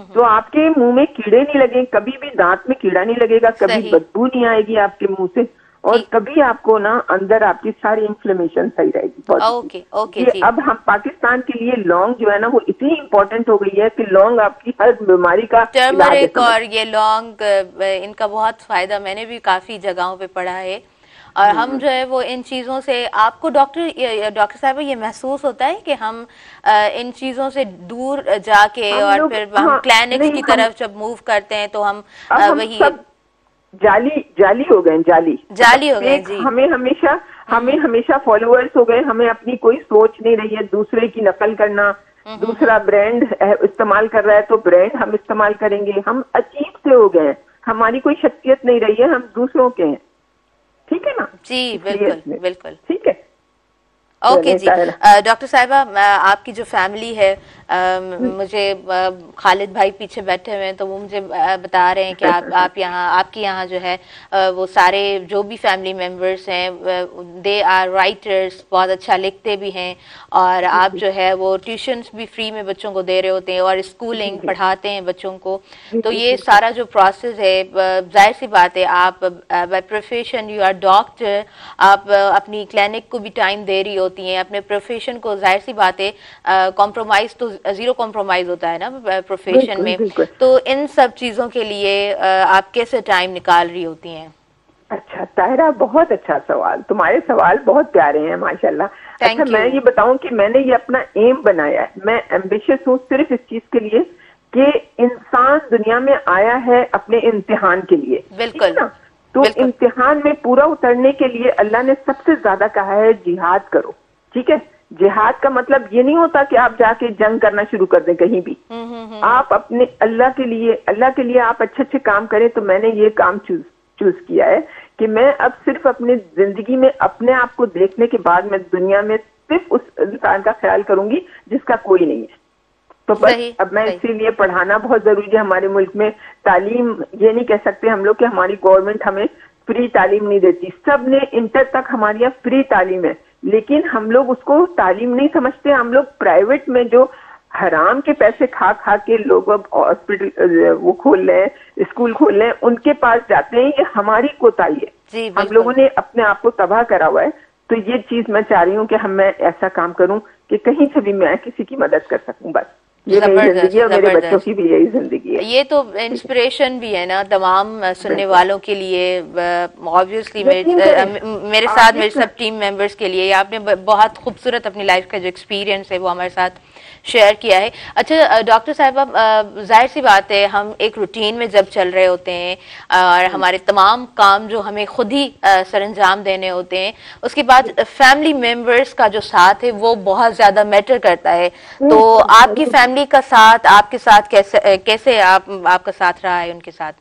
B: तो आपके मुंह में कीड़े नहीं लगे, कभी भी दांत में कीड़ा नहीं लगेगा, कभी बदबू नहीं आएगी आपके मुंह से, और कभी आपको ना अंदर आपकी सारी इन्फ्लेमेशन सही रहेगी। ओके। अब हम पाकिस्तान के लिए लौंग जो है ना वो इतनी इम्पोर्टेंट हो गई है कि लौंग आपकी हर बीमारी का
A: टर्मरिक और ये लौंग, इनका बहुत फायदा मैंने भी काफी जगहों पे पढ़ा है। और हम जो है वो इन चीजों से, आपको डॉक्टर साहब ये महसूस होता है कि हम इन चीजों से दूर जाके और फिर हम क्लिनिक्स की तरफ जब मूव करते हैं तो हम वही
B: जाली हो गए, जाली हो गए जी। हमें हमेशा फॉलोअर्स हो गए, हमें अपनी कोई सोच नहीं रही है, दूसरे की नकल करना, दूसरा ब्रांड इस्तेमाल कर रहा है तो ब्रांड हम इस्तेमाल करेंगे, हम अजीब से हो गए हैं, हमारी कोई शख्सियत नहीं रही है, हम दूसरों के हैं। ठीक है ना
A: जी? बिल्कुल बिल्कुल
B: ठीक है।
A: ओके जी। डॉक्टर साहिबा, आपकी जो फैमिली है, मुझे खालिद भाई पीछे बैठे हुए हैं तो वो मुझे बता रहे हैं कि आप यहाँ, आपके यहाँ जो है वो सारे जो भी फैमिली मेंबर्स हैं दे आर राइटर्स, बहुत अच्छा लिखते भी हैं, और आप जो है वो ट्यूशन्स भी फ्री में बच्चों को दे रहे होते हैं और स्कूलिंग पढ़ाते हैं बच्चों को। तो ये सारा जो प्रोसेस है, जाहिर सी बात है आप by profession you are doctor, आप अपनी क्लिनिक को भी टाइम दे रही होती हैं, अपने प्रोफेशन को, जाहिर सी बात है कॉम्प्रोमाइज तो जीरो कॉम्प्रोमाइज होता है ना प्रोफेशन में, तो इन सब चीजों के लिए आप कैसे टाइम निकाल रही होती हैं?
B: अच्छा ताहिरा, बहुत अच्छा सवाल, तुम्हारे सवाल बहुत प्यारे हैं माशाल्लाह। अच्छा मैं ये बताऊं कि मैंने ये अपना एम बनाया है, मैं एम्बिशियस हूँ सिर्फ इस चीज के लिए कि इंसान दुनिया में आया है अपने इम्तिहान के लिए।
A: बिल्कुल।
B: तो इम्तिहान में पूरा उतरने के लिए अल्लाह ने सबसे ज्यादा कहा है जिहाद करो। ठीक है, जिहाद का मतलब ये नहीं होता कि आप जाके जंग करना शुरू कर दें कहीं भी। आप अपने अल्लाह के लिए आप अच्छे अच्छे काम करें। तो मैंने ये काम चूज किया है कि मैं अब सिर्फ अपनी जिंदगी में अपने आप को देखने के बाद मैं दुनिया में सिर्फ उस इंसान का ख्याल करूंगी जिसका कोई नहीं है। तो बस अब मैं इसीलिए पढ़ाना बहुत जरूरी है। हमारे मुल्क में तालीम, ये नहीं कह सकते हम लोग कि हमारी गवर्नमेंट हमें फ्री तालीम नहीं देती, सब ने इंटर तक हमारे यहाँ फ्री तालीम है, लेकिन हम लोग उसको तालीम नहीं समझते। हम लोग प्राइवेट में जो हराम के पैसे खा खा के लोग अब हॉस्पिटल वो खोल रहे हैं, स्कूल खोल रहे हैं, उनके पास जाते हैं। ये हमारी कोताही है, हम लोगों ने अपने आप को तबाह करा हुआ है। तो ये चीज मैं चाह रही हूँ कि मैं ऐसा काम करूँ कि कहीं से भी मैं किसी की मदद कर सकूँ। बस ये मेरी जिंदगी है, मेरे बच्चों की भी यही जिंदगी है।
A: ये तो इंस्पिरेशन भी है ना तमाम सुनने वालों के लिए, ऑब्वियसली मेरे साथ, मेरे सब टीम मेंबर्स के लिए। आपने बहुत खूबसूरत अपनी लाइफ का जो एक्सपीरियंस है वो हमारे साथ शेयर किया है। अच्छा डॉक्टर साहिबा, जाहिर सी बात है हम एक रूटीन में जब चल रहे होते हैं और हमारे तमाम काम जो हमें खुद ही सरंजाम देने होते हैं, उसके बाद फैमिली मेंबर्स का जो साथ है वो बहुत ज्यादा मैटर करता है। तो आपकी फैमिली का साथ, आपके साथ कैसे आपका साथ रहा है उनके साथ?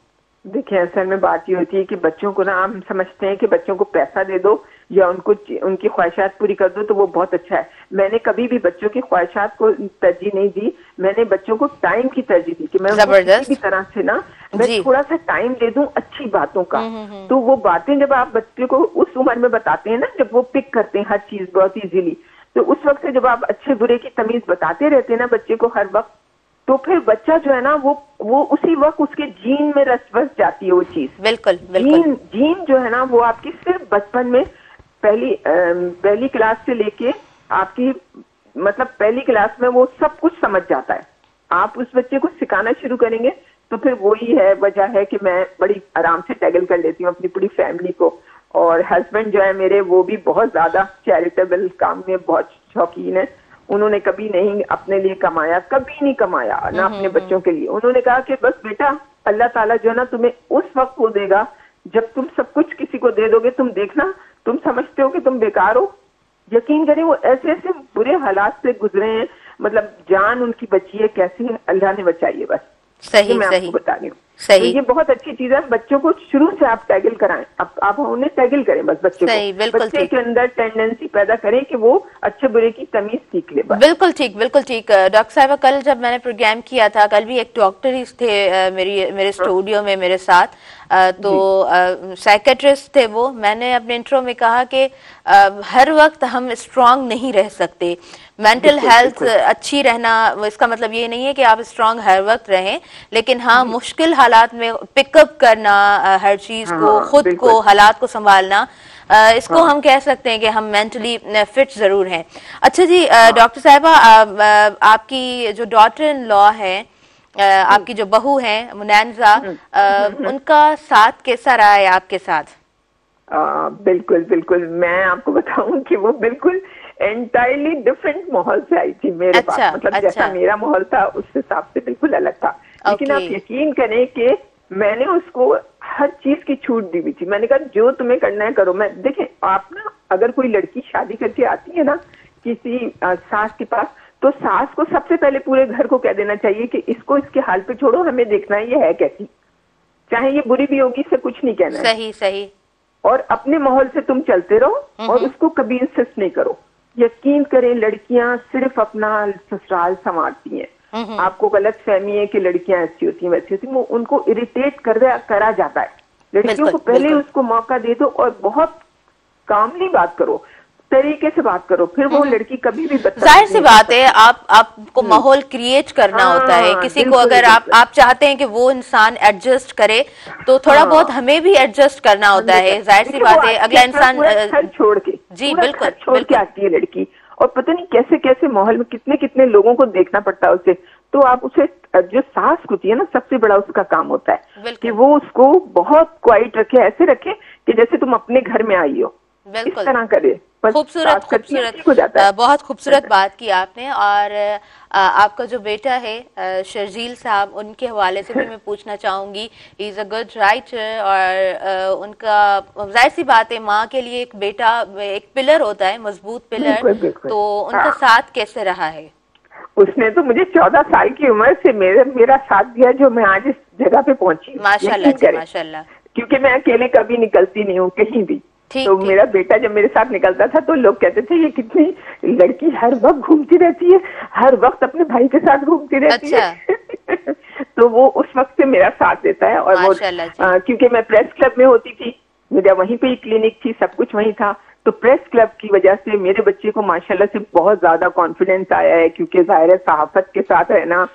B: देखिए असल में बात ये होती है कि बच्चों को ना हम समझते हैं कि बच्चों को पैसा दे दो या उनकी ख्वाहिशात पूरी कर दो तो वो बहुत अच्छा है। मैंने कभी भी बच्चों की ख्वाहिशात को तरजीह नहीं दी, मैंने बच्चों को टाइम की तरजीह दी कि मैं किसी भी तरह से ना मैं थोड़ा सा टाइम दे दूं अच्छी बातों का। तो वो बातें जब आप बच्चे को उस उम्र में बताते हैं ना, जब वो पिक करते हैं हर चीज बहुत इजीली, तो उस वक्त से जब आप अच्छे बुरे की तमीज बताते रहते हैं ना बच्चे को हर वक्त, तो फिर बच्चा जो है ना वो उसी वक्त उसके जीन में रस बस जाती है वो चीज।
A: बिल्कुल
B: जीन जो है ना वो आपकी सिर्फ बचपन में पहली क्लास से लेके आपकी मतलब पहली क्लास में वो सब कुछ समझ जाता है। आप उस बच्चे को सिखाना शुरू करेंगे तो फिर वही है, वजह है कि मैं बड़ी आराम से टैगल कर लेती हूँ अपनी पूरी फैमिली को। और हस्बैंड जो है मेरे, वो भी बहुत ज्यादा चैरिटेबल काम में बहुत शौकीन है। उन्होंने कभी नहीं अपने लिए कमाया, कभी नहीं कमाया, ना अपने बच्चों के लिए। उन्होंने कहा कि बस बेटा, अल्लाह ताला जो है ना तुम्हें उस वक्त वो देगा जब तुम सब कुछ किसी को दे दोगे, तुम देखना, तुम समझते हो कि तुम बेकार हो। यकीन करें वो ऐसे ऐसे बुरे हालात से गुजरे हैं, मतलब जान उनकी बची है, कैसे अल्लाह ने बचाई है, बस
A: सही
B: मैं
A: सही
B: आपको बता रही हूँ।
A: सही।
B: तो ये बहुत अच्छी चीज है, बच्चों को शुरू से आप टैगल कराएं, आप उन्हें टैगल करें, बस बच्चे को, बच्चे के अंदर टेंडेंसी पैदा करें कि वो अच्छे बुरे की तमीज सीख ले।
A: बिल्कुल ठीक, बिल्कुल ठीक। डॉक्टर साहिबा, कल जब मैंने प्रोग्राम किया था, कल भी एक डॉक्टर ही थे मेरे स्टूडियो में मेरे साथ, तो साइकेट्रिस्ट थे वो। मैंने अपने इंट्रो में कहा कि हर वक्त हम स्ट्रांग नहीं रह सकते, मेंटल हेल्थ अच्छी रहना, इसका मतलब ये नहीं है कि आप स्ट्रांग हर वक्त रहें, लेकिन हाँ मुश्किल हालात में पिकअप करना हर चीज को, खुद को, हालात को संभालना, इसको हम कह सकते हैं कि हम मेंटली फिट जरूर हैं। अच्छा जी डॉक्टर साहिबा, आपकी जो डॉटर इन लॉ है, आपकी जो बहू है मुनैनजा, उनका साथ कैसा रहा है आपके साथ?
B: बिल्कुल बिल्कुल, मैं आपको बताऊं कि वो बिल्कुल एंटायरली डिफरेंट माहौल से आई थी मेरे पास। मतलब जैसा मेरा माहौल था उस हिसाब से बिल्कुल अलग था। लेकिन आप यकीन करें कि मैंने उसको हर चीज की छूट दी हुई थी। मैंने कहा जो तुम्हें करना है करो। मैं देखें, आप ना अगर कोई लड़की शादी करके आती है ना किसी सास के पास, तो सास को सबसे पहले पूरे घर को कह देना चाहिए कि इसको इसके हाल पे छोड़ो, हमें देखना है ये है कैसी, चाहे ये बुरी भी होगी, इससे कुछ नहीं कहना है।
A: सही सही।
B: और अपने माहौल से तुम चलते रहो और उसको कभी इंसिस्ट नहीं करो। यकीन करें, लड़कियां सिर्फ अपना ससुराल संवारती हैं। आपको गलत फहमी है कि लड़कियां ऐसी होती हैं वैसी होती हैं, वो उनको इरिटेट करा जाता है। लड़कियों को पहले उसको मौका दे दो और बहुत कामली बात करो, तरीके से बात करो, फिर वो लड़की कभी भी
A: जाहिर सी बात है, आपको माहौल क्रिएट करना होता है किसी को। अगर आप चाहते हैं कि वो इंसान एडजस्ट करे, तो थोड़ा बहुत हमें भी एडजस्ट करना होता है। जाहिर सी बात है, अगला इंसान
B: छोड़ के,
A: जी बिल्कुल
B: छोड़ के आती है लड़की, और पता नहीं कैसे कैसे माहौल में कितने कितने लोगों को देखना पड़ता है उसे। तो आप उसे, जो सास होती है ना, सबसे बड़ा उसका काम होता है कि वो उसको बहुत क्वाइट रखे, ऐसे रखे कि जैसे तुम अपने घर में आई हो, इस तरह करे।
A: खूबसूरत बहुत खूबसूरत बात की आपने। और आपका जो बेटा है शर्जील साहब, उनके हवाले से भी मैं पूछना चाहूंगी। He is a good writer, और उनका जाहिर सी बात है, माँ के लिए एक बेटा एक पिलर होता है, मजबूत पिलर। तो उनका साथ कैसे रहा है?
B: उसने तो मुझे 14 साल की उम्र से मेरा साथ दिया, जो मैं आज इस जगह पे पहुंची।
A: माशाल्लाह जी, माशाल्लाह।
B: क्योंकि मैं अकेले कभी निकलती नहीं हूँ कहीं भी। तो मेरा बेटा जब मेरे साथ निकलता था तो लोग कहते थे ये कितनी लड़की हर वक्त घूमती रहती है, हर वक्त अपने भाई के साथ घूमती रहती है। तो वो उस वक्त से मेरा साथ देता है। और वो क्योंकि मैं प्रेस क्लब में होती थी, मेरा वहीं पे ही क्लिनिक थी, सब कुछ वहीं था, तो प्रेस क्लब की वजह से मेरे बच्चे को माशाल्लाह से बहुत ज्यादा कॉन्फिडेंस आया है। क्योंकि जाहिर है सहाफत के साथ रहना,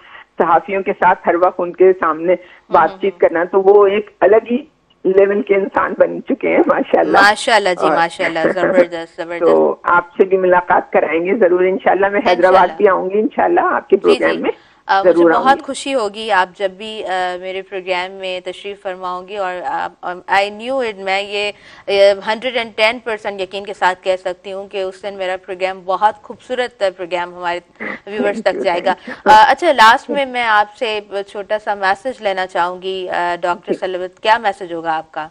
B: सहाफियों के साथ हर वक्त उनके सामने बातचीत करना, तो वो एक अलग ही लेवल के इंसान बन चुके हैं माशाल्लाह।
A: माशाल्लाह जी, माशाल्लाह, जबरदस्त जबरदस्त।
B: तो आपसे भी मुलाकात कराएंगे जरूर इंशाल्लाह। मैं हैदराबाद भी आऊंगी इंशाल्लाह आपके प्रोग्राम में।
A: मुझे बहुत खुशी होगी आप जब भी मेरे प्रोग्राम में तशरीफ फरमाओगी। और आई न्यू इट, मैं ये 110% यकीन के साथ कह सकती हूँ कि उस दिन मेरा प्रोग्राम बहुत खूबसूरत प्रोग्राम हमारे व्यूअर्स तक जाएगा। अच्छा, लास्ट में मैं आपसे छोटा सा मैसेज लेना चाहूंगी डॉक्टर सलवत, क्या मैसेज होगा आपका?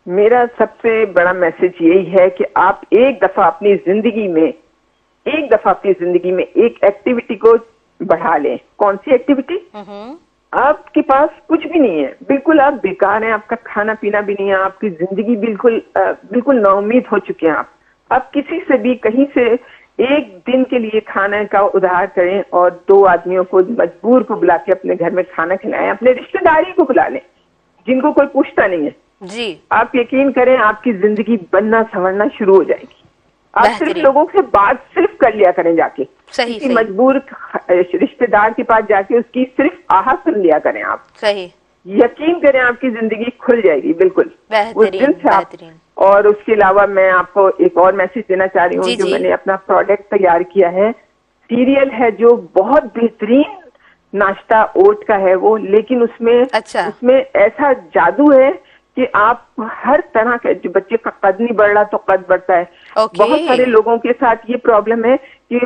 B: मेरा सबसे बड़ा मैसेज यही है कि आप एक दफा अपनी जिंदगी में एक एक्टिविटी को बढ़ा लें। कौन सी एक्टिविटी? आपके पास कुछ भी नहीं है, बिल्कुल आप बेकार हैं, आपका खाना पीना भी नहीं है, आपकी जिंदगी बिल्कुल नाउम्मीद हो चुके हैं आप किसी से भी कहीं से एक दिन के लिए खाने का उधार करें और 2 आदमियों को मजबूर को बुला के अपने घर में खाना खिलाएं, अपने रिश्तेदारी को बुला लें जिनको कोई पूछता नहीं है
A: जी। आप
B: यकीन करें आपकी जिंदगी बनना संवरना शुरू हो जाएगी। आप सिर्फ लोगों से बात सिर्फ कर लिया करें जाके,
A: सही
B: मजबूर रिश्तेदार के पास जाके उसकी सिर्फ आहा सुन लिया करें आप।
A: सही,
B: यकीन करें आपकी जिंदगी खुल जाएगी बिल्कुल उस दिन से आप। और उसके अलावा मैं आपको एक और मैसेज देना चाह रही हूँ। जो मैंने अपना प्रोडक्ट तैयार किया है, सीरियल है जो बहुत बेहतरीन नाश्ता ओट का है वो, लेकिन उसमें
A: अच्छा।
B: उसमें ऐसा जादू है कि आप हर तरह के, जो बच्चे का कद नहीं बढ़ रहा तो कद बढ़ता है। बहुत सारे लोगों के साथ ये प्रॉब्लम है कि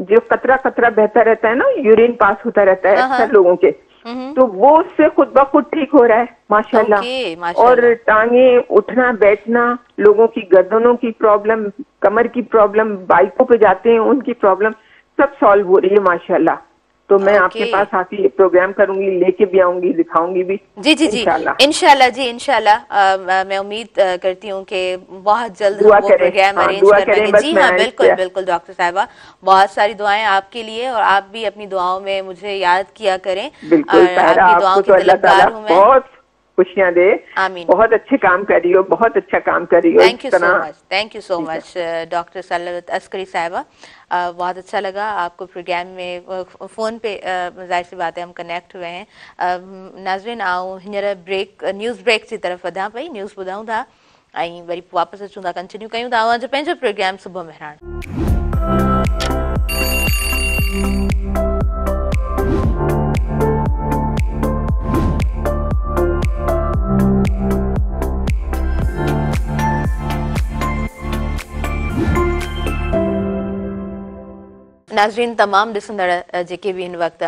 B: जो कतरा कतरा बहता रहता है ना, यूरिन पास होता रहता है अक्सर लोगों के, तो वो उससे खुद ब खुद ठीक हो रहा है माशाल्लाह। और टांगे उठना बैठना, लोगों की गर्दनों की प्रॉब्लम, कमर की प्रॉब्लम, बाइकों पे जाते हैं उनकी प्रॉब्लम सब सॉल्व हो रही है माशाल्लाह। तो मैं आपके पास आके ये प्रोग्राम करूंगी, लेके भी आऊंगी, दिखाऊंगी भी।
A: जी जी जी, इंशाल्लाह जी, इंशाल्लाह। मैं उम्मीद करती हूँ कि बहुत जल्द हम वो प्रोग्राम अरेंज कर पाएंगे। जी हाँ, बिल्कुल बिल्कुल डॉक्टर साहिबा, बहुत सारी दुआएं आपके लिए, और आप भी अपनी दुआओं में मुझे याद किया करें।
B: बिल्कुल,
A: आपकी दुआओं की तलबगार हूँ मैं।
B: बहुत खुशियां दे। आमीन। बहुत अच्छे काम कर रही हो, बहुत अच्छा काम कर रही हो।
A: Thank you so much, thank you so much doctor Salawat Askari साहिबा। बहुत अच्छा लगा आपको प्रोग्राम में फ़ोन पे, ज़ाहिर सी बात है हम कनेक्ट हुए हैं। नाज़रीन, आऊं हींअर ब्रेक, न्यूज़ ब्रेक जी तरफ़ वधां पई, न्यूज़ ॿुधूं था ऐं वरी वापसि अचूं था, कंटिन्यू कयूं था अॼु पंहिंजो प्रोग्राम सुबुह मेहरान। नाज़रीन, तमाम ॾिसंदड़ जेके भी इन वक्त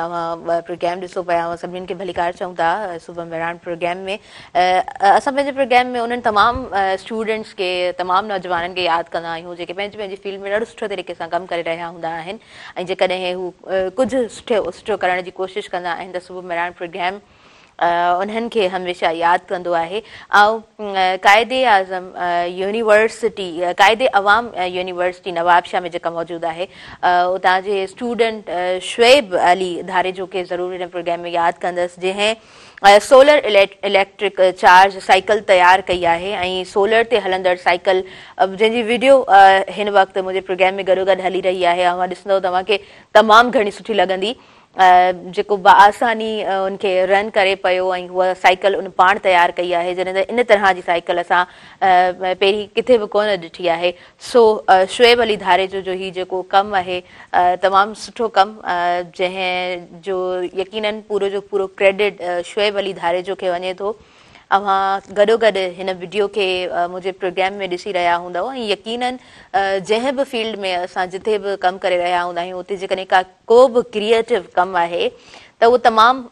A: प्रोग्राम ॾिसो पिया, सभिनीनि खे भलीकार चऊं था सुबह मेहरान प्रोग्राम में। असां पंहिंजे प्रोग्राम में उन्हनि तमाम स्टूडेंट्स के, तमाम नौजवाननि खे यादि कंदा आहियूं जेके पंहिंजी पंहिंजी फील्ड में ॾाढो सुठो तरीक़े सां कमु करे रहिया हूंदा आहिनि, ऐं जेकॾहिं हू कुझु सुठो करण जी कोशिशि कंदा आहिनि त सुबह मेहरान प्रोग्राम उन्हनि खे हमेशह यादि कंदो आहे। ऐं क़ाइदे आज़म यूनिवर्सिटी, क़ाइदे अवाम यूनिवर्सिटी नवाबशाह में जेका मौजूदु आहे, उतां जे स्टूडेंट शुएब अली धारेजो खे ज़रूरु हिन प्रोग्राम में यादि कंदसि, जंहिं सोलर इलेक्ट्रिक चार्ज साइकिल तयारु कई आहे ऐं सोलर ते हलंदड़ साइकिल जंहिंजी वीडियो हिन वक़्तु मुंहिंजे प्रोग्राम में गॾोगॾु हली रही आहे। तव्हां ॾिसंदव तव्हांखे तमामु घणी सुठी लॻंदी, जेको बाआसानी उनखे रन करे पियो ऐं उहा साइकिल उन पाण तयारु कई आहे, जॾहिं त इन तरह जी साइकिल असां पहिरीं किथे बि कोन ॾिठी आहे। सो शुएब अली धारेजो जो ही जेको कमु आहे, तमामु सुठो कमु, जंहिं जो यकीनन पूरो जो पूरो क्रेडिट शुएब अली धारेजो खे वञे थो। अव्हां गॾोगॾु हिन वीडियो खे मुंहिंजे प्रोग्राम में ॾिसी रहिया हूंदव, ऐं यकीनन जंहिं बि फील्ड में असां जिथे बि कमु करे रहिया हूंदा आहियूं उते जेकॾहिं को बि क्रिएटिव कमु आहे त उहो तमामु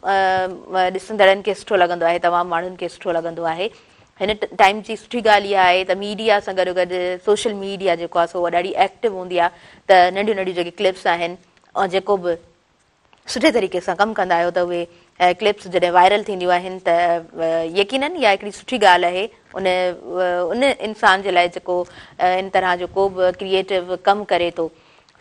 A: ॾिसंदड़नि खे सुठो लॻंदो आहे, तमामु माण्हुनि खे सुठो लॻंदो आहे। हिन टाइम जी सुठी ॻाल्हि इहा आहे त मीडिया सां गॾोगॾु सोशल मीडिया जेको आहे सो उहा ॾाढी एक्टिव हूंदी आहे, त नंढियूं नंढियूं जेके क्लिप्स आहिनि ऐं जेको बि सुठे तरीक़े सां कमु कंदा आहियो त उहे क्लिप्स जॾहिं वायरल थींदियूं आहिनि त यकीनन इहा हिकिड़ी सुठी ॻाल्हि आहे उन इंसान जे लाइ जेको इन तरह जो को बि क्रिएटिव कमु करे थो।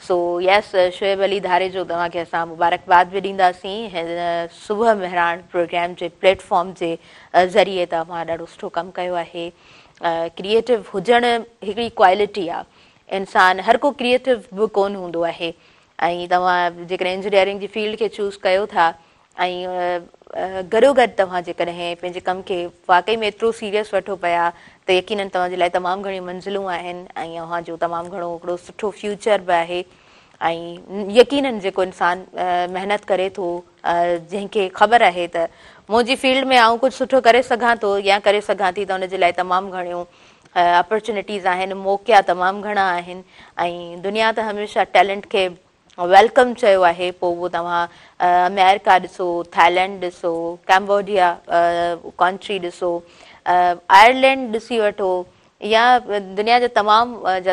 A: सो यस, शुएब अली धारेजो तव्हांखे असां मुबारकबाद बि ॾींदासीं हिन सुबुह मेहरान प्रोग्राम जे प्लेटफॉर्म जे ज़रिए। तव्हां ॾाढो सुठो कमु कयो आहे। क्रिएटिव हुजणु हिकिड़ी क्वालिटी आहे, इंसानु हर को क्रिएटिव बि कोन हूंदो आहे, ऐं तव्हां जेकॾहिं इंजीनियरिंग जी फील्ड खे चूज़ कयो था ऐं गॾोगॾु तव्हां जेकॾहिं पंहिंजे कम खे वाक़ई में एतिरो सीरियस वठो पिया त यकीनन तव्हांजे लाइ तमामु घणियूं मंज़िलूं आहिनि ऐं अव्हांजो तमामु घणो हिकिड़ो सुठो फ्यूचर बि आहे। ऐं यकीनन जेको इंसानु महिनत करे थो, जंहिंखे ख़बर आहे त मुंहिंजी फील्ड में आउं कुझु सुठो करे सघां थो या करे सघां थी, त उनजे लाइ तमामु घणियूं अपॉर्चुनिटीज़ आहिनि, मौक़ा तमामु घणा आहिनि। ऐं दुनिया त हमेशह टैलेंट खे वेलकम चयो आहे, पोइ उहो तव्हां अमेरिका ॾिसो, थाईलैंड ॾिसो, कैम्बोडिया कंट्री ॾिसो, आयरलैंड ॾिसी वठो, या दुनिया जा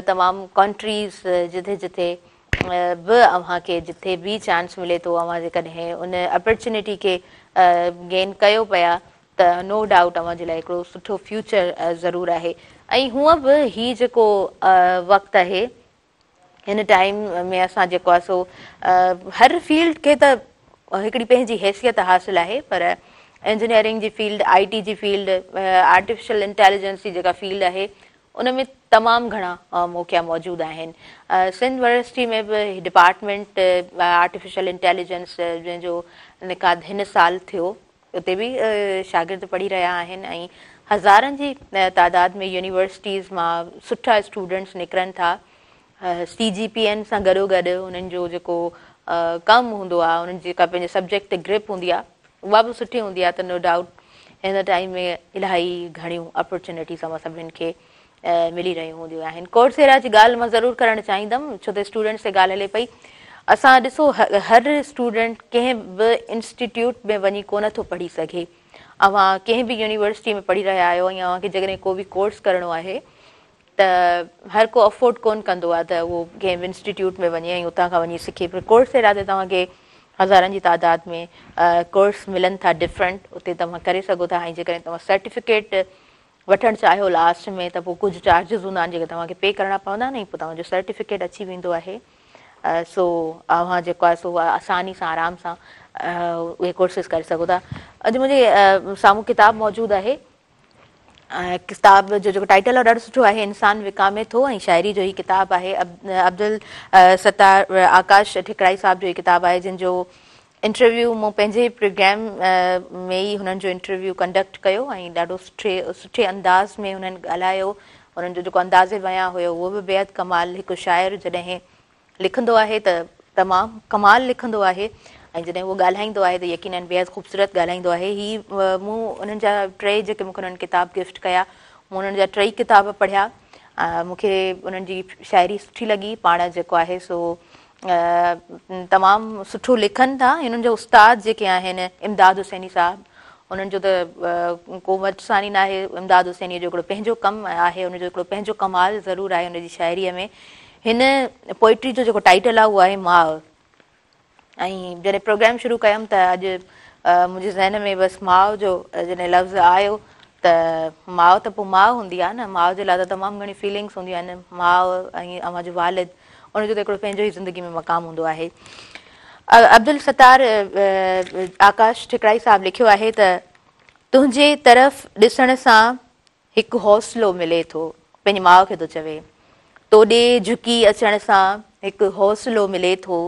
A: तमामु कंट्रीज़ जिथे जिथे बि अव्हांखे जिथे बि चांस मिले थो, अव्हां जेकॾहिं उन अपॉर्चुनिटी खे गेन कयो पिया त नो डाउट अव्हांजे लाइ हिकिड़ो सुठो फ्यूचर ज़रूरु आहे। ऐं हूअं बि ही जेको वक़्तु आहे हिन टाइम में असां जेको आहे सो हर फील्ड खे त हिकिड़ी पंहिंजी हैसियत हासिलु आहे, पर इंजीनियरिंग जी फील्ड, IT जी फील्ड, आर्टिफिशियल इंटेलिजेंस जी जेका फील्ड आहे उन में तमामु घणा मौक़ा मौजूदु आहिनि। सिंध यूनिवर्सिटी में बि डिपार्टमेंट आर्टिफिशियल इंटेलिजेंस जंहिंजो निकाद हिन साल थियो, उते बि शागिर्द पढ़ी रहिया आहिनि ऐं हज़ारनि जी तादाद में यूनिवर्सिटीज़ मां सुठा स्टूडेंट्स निकिरनि था। CGPN सां गॾोगॾु उन्हनि जो जेको कम हूंदो आहे, उन्हनि जी जेका पंहिंजे सब्जेक्ट ते ग्रिप हूंदी आहे उहा बि सुठी हूंदी आहे, त नो डाउट हिन टाइम में इलाही घणियूं अपॉर्चुनिटीज़ असां सभिनीनि खे मिली रहियूं हूंदियूं आहिनि। कोर्सेरा जी ॻाल्हि मां ज़रूरु करणु चाहींदमि, छो त स्टूडेंट्स ते ॻाल्हि हले पई। असां ॾिसो हर स्टूडेंट कंहिं बि इंस्टीट्यूट में वञी कोन थो पढ़ी सघे। अव्हां कंहिं बि यूनिवर्सिटी में पढ़ी रहिया आहियो या अव्हांखे जेकॾहिं को बि कोर्स करिणो आहे त हर को अफोर्ड कोन कंदो आहे त उहो कंहिं बि इंस्टीट्यूट में वञे ऐं उतां खां वञी सिखे। पर कोर्सेरा ते तव्हांखे हज़ारनि जी तादाद में कोर्स मिलनि था डिफरेंट, उते तव्हां करे सघो था। ऐं जेकॾहिं तव्हां सर्टिफिकेट वठणु चाहियो लास्ट में त पोइ कुझु चार्जिस हूंदा आहिनि जेके तव्हांखे पे करणा पवंदा आहिनि, पोइ तव्हांजो सर्टिफिकेट अची वेंदो आहे। सो अव्हां जेको आहे सो आसानी सां आराम सां उहे कोर्सिस करे सघो था। अॼु मुंहिंजे साम्हूं किताबु मौजूदु आहे, किताब जो जेको टाइटल आहे ॾाढो सुठो आहे, इंसान विकामे थो, ऐं शाइरी जो ही किताबु आहे। अब्दुल सत्तार आकाश ठिकराई साहिब जो ही किताबु आहे, जिन जो इंटरव्यू मूं पंहिंजे प्रोग्राम में ई हुननि जो इंटरव्यू कंडक्ट कयो ऐं ॾाढो सुठे अंदाज़ में हुननि ॻाल्हायो। हुननि जो जेको अंदाज़े बयां हुयो उहो बि बेहदि कमाल। हिकु शाइर जॾहिं लिखंदो आहे त तमामु कमाल लिखंदो आहे, ऐं जॾहिं उहो ॻाल्हाईंदो आहे त यकीननि बेहदि ख़ूबसूरत ॻाल्हाईंदो आहे। मूं उन्हनि जा टे जेके मूंखे उन्हनि किताब गिफ्ट कया, मूं उन्हनि जा टेई किताब पढ़िया। मूंखे उन्हनि जी शाइरी सुठी लॻी, पाण जेको आहे सो तमामु सुठो लिखनि था। हिननि जो उस्ताद जेके आहिनि इमदाद हुसैनी साहिबु, उन्हनि जो त को वटसानी न आहे। इमदाद हुसैनी जो हिकिड़ो पंहिंजो कमु आहे, उनजो हिकिड़ो पंहिंजो कमाल ज़रूरु आहे उनजी शाइरीअ में। हिन पोइट्री जो जेको टाइटल आहे उहो आहे माउ। ऐं जॾहिं प्रोग्राम शुरू कयमि त अॼु मुंहिंजे ज़हन में बसि माउ जो जॾहिं लफ़्ज़ आयो त माउ त पोइ माउ हूंदी आहे न, माउ जे लाइ त तमामु घणी फीलिंग्स हूंदियूं आहिनि। माउ ऐं अव्हांजो वालिद, उनजो त हिकिड़ो पंहिंजो ई ज़िंदगी में मक़ाम हूंदो आहे। अब्दुल सत्तार आकाश ठिकराई साहिबु लिखियो आहे त तुंहिंजे तरफ़ ॾिसण सां हिकु हौसलो मिले थो, पंहिंजी माउ खे थो चवे, तोॾे झुकी अचण सां हिकु हौसलो मिले थो।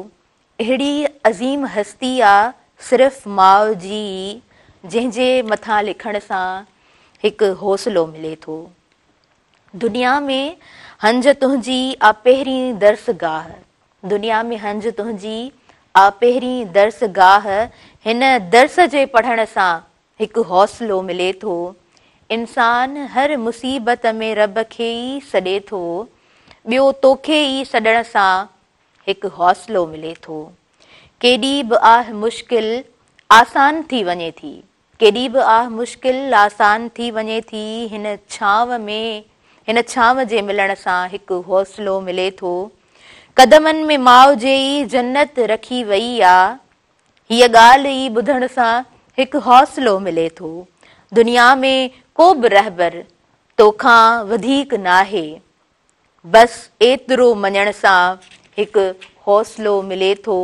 A: अहिड़ी अज़ीम हस्ती आहे सिर्फ़ु माउ जी, जंहिंजे मथां लिखण सां हिकु हौसलो मिले थो। दुनिया में हंज तुंहिंजी आ पहिरीं दर्सगाह, दुनिया में हंज तुंहिंजी आ पहिरीं दर्सगाह, हिन दर्स जे पढ़ण सां हिकु हौसलो मिले थो। इंसान हर मुसीबत में रब खे ई सॾे थो, ॿियो तोखे ई सॾण सां हिकु हौसलो मिले थो। केॾी बि आह मुश्किल आसान थी वञे थी, केॾी बि आह मुश्किल आसान थी वञे थी, हिन छांव जे मिलण सां हिकु हौसलो मिले थो। कदमनि में माउ जे ई जन्नत रखी वई आहे, हीअ ॻाल्हि ई ॿुधण सां हिकु हौसलो मिले थो। दुनिया में को बि रहबर तोखां वधीक नाहे, बसि एतिरो मञण सां हिकु हौसलो मिले थो।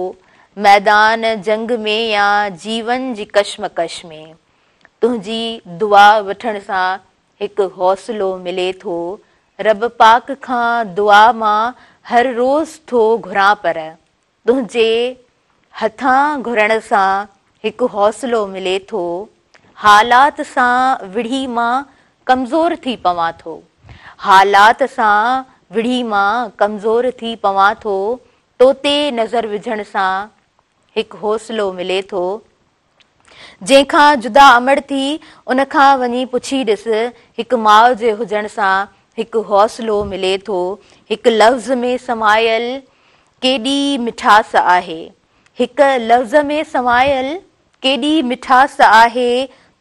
A: मैदान जंग में या जीवन जी कश्मकश में तुंहिंजी दुआ वठण सां हिकु हौसलो मिले थो। रब पाक खां दुआ मां हर रोज़ थो घुरां, पर तुंहिंजे हथां घुरण सां हिकु हौसलो मिले थो। हालात सां विढ़ी मां कमज़ोर थी पवां थो, हालात सां विढ़ी मां कमज़ोर थी पवां थो, तो ते नज़र विझण सां हिकु हौसलो मिले थो। जंहिंखां जुदा अमड़ थी उनखां वञी पुछी ॾिस, हिकु माउ जे हुजण सां हिकु हौसलो मिले थो। हिकु लफ़्ज़ में समायल केॾी मिठास आहे, हिकु लफ़्ज़ में समायल केॾी मिठास आहे,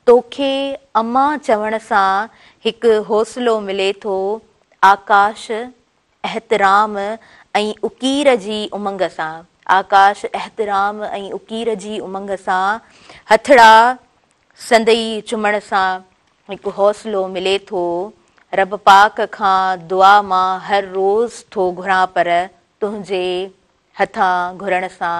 A: तोखे अम्मा चवण सां हिकु हौसलो मिले थो। आकाश एहतराम ऐं उकीर जी उमंग सां, आकाश एहतराम ऐं उकीर जी उमंग सां, हथड़ा संदई चुमण सां हिकु हौसलो मिले थो। रब पाक खां दुआ मां हर रोज़ थो घुरां, पर तुंहिंजे हथां घुरण सां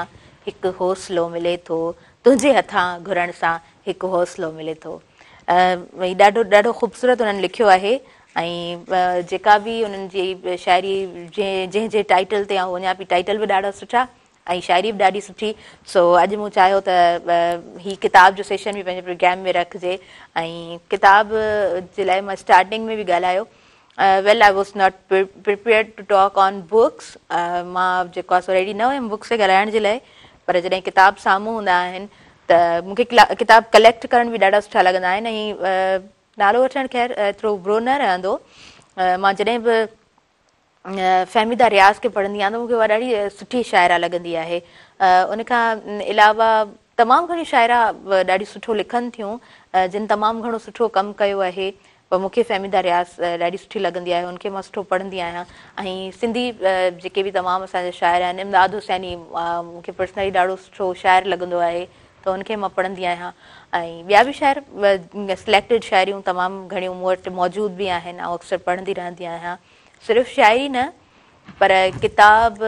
A: हिकु हौसलो मिले थो, तुंहिंजे हथां घुरण सां हिकु हौसलो मिले थो। भई ॾाढो ॾाढो ख़ूबसूरत उन्हनि लिखियो आहे। ऐं जेका बि उन्हनि जी शाइरी जंहिंजे टाइटल ते आउं वञा पई, टाइटल बि ॾाढा सुठा ऐं शाइरी बि ॾाढी सुठी। सो अॼु मूं चाहियो त ही किताब जो सेशन बि पंहिंजे प्रोग्राम में रखिजे। ऐं किताब जे लाइ मां स्टार्टिंग में बि ॻाल्हायो, well I was not prepared to talk on books, मां जेको आहे सो रेडी न हुयमि बुक्स ते ॻाल्हाइण जे लाइ, पर जॾहिं किताब साम्हूं हूंदा आहिनि त मूंखे किताब कलेक्ट करण बि ॾाढा सुठा लॻंदा आहिनि ऐं नालो वठणु ख़ैर एतिरो बुरो न रहंदो। मां जॾहिं बि फ़हमीदा रियाज़ खे पढ़ंदी आहियां त मूंखे उहा ॾाढी सुठी शाइरा लॻंदी आहे। उनखां अलावा तमामु घणी शाइरा ॾाढी सुठो लिखनि थियूं जिन तमामु घणो सुठो कमु कयो आहे, पर मूंखे फ़हमीदा रियाज़ ॾाढी सुठी लॻंदी आहे, उनखे मां सुठो पढ़ंदी आहियां। ऐं सिंधी जेके बि तमामु असांजा शाइर आहिनि, इमदाद हुसैनी मूंखे पर्सनली ॾाढो सुठो शाइर लॻंदो आहे, त उनखे मां पढ़ंदी आहियां। ऐं ॿिया बि शाइर सिलेक्टेड शाइरियूं तमामु घणियूं मूं वटि मौजूदु बि आहिनि, ऐं अक्सर पढ़ंदी रहंदी आहियां। सिर्फ़ु शाइरी न, पर किताब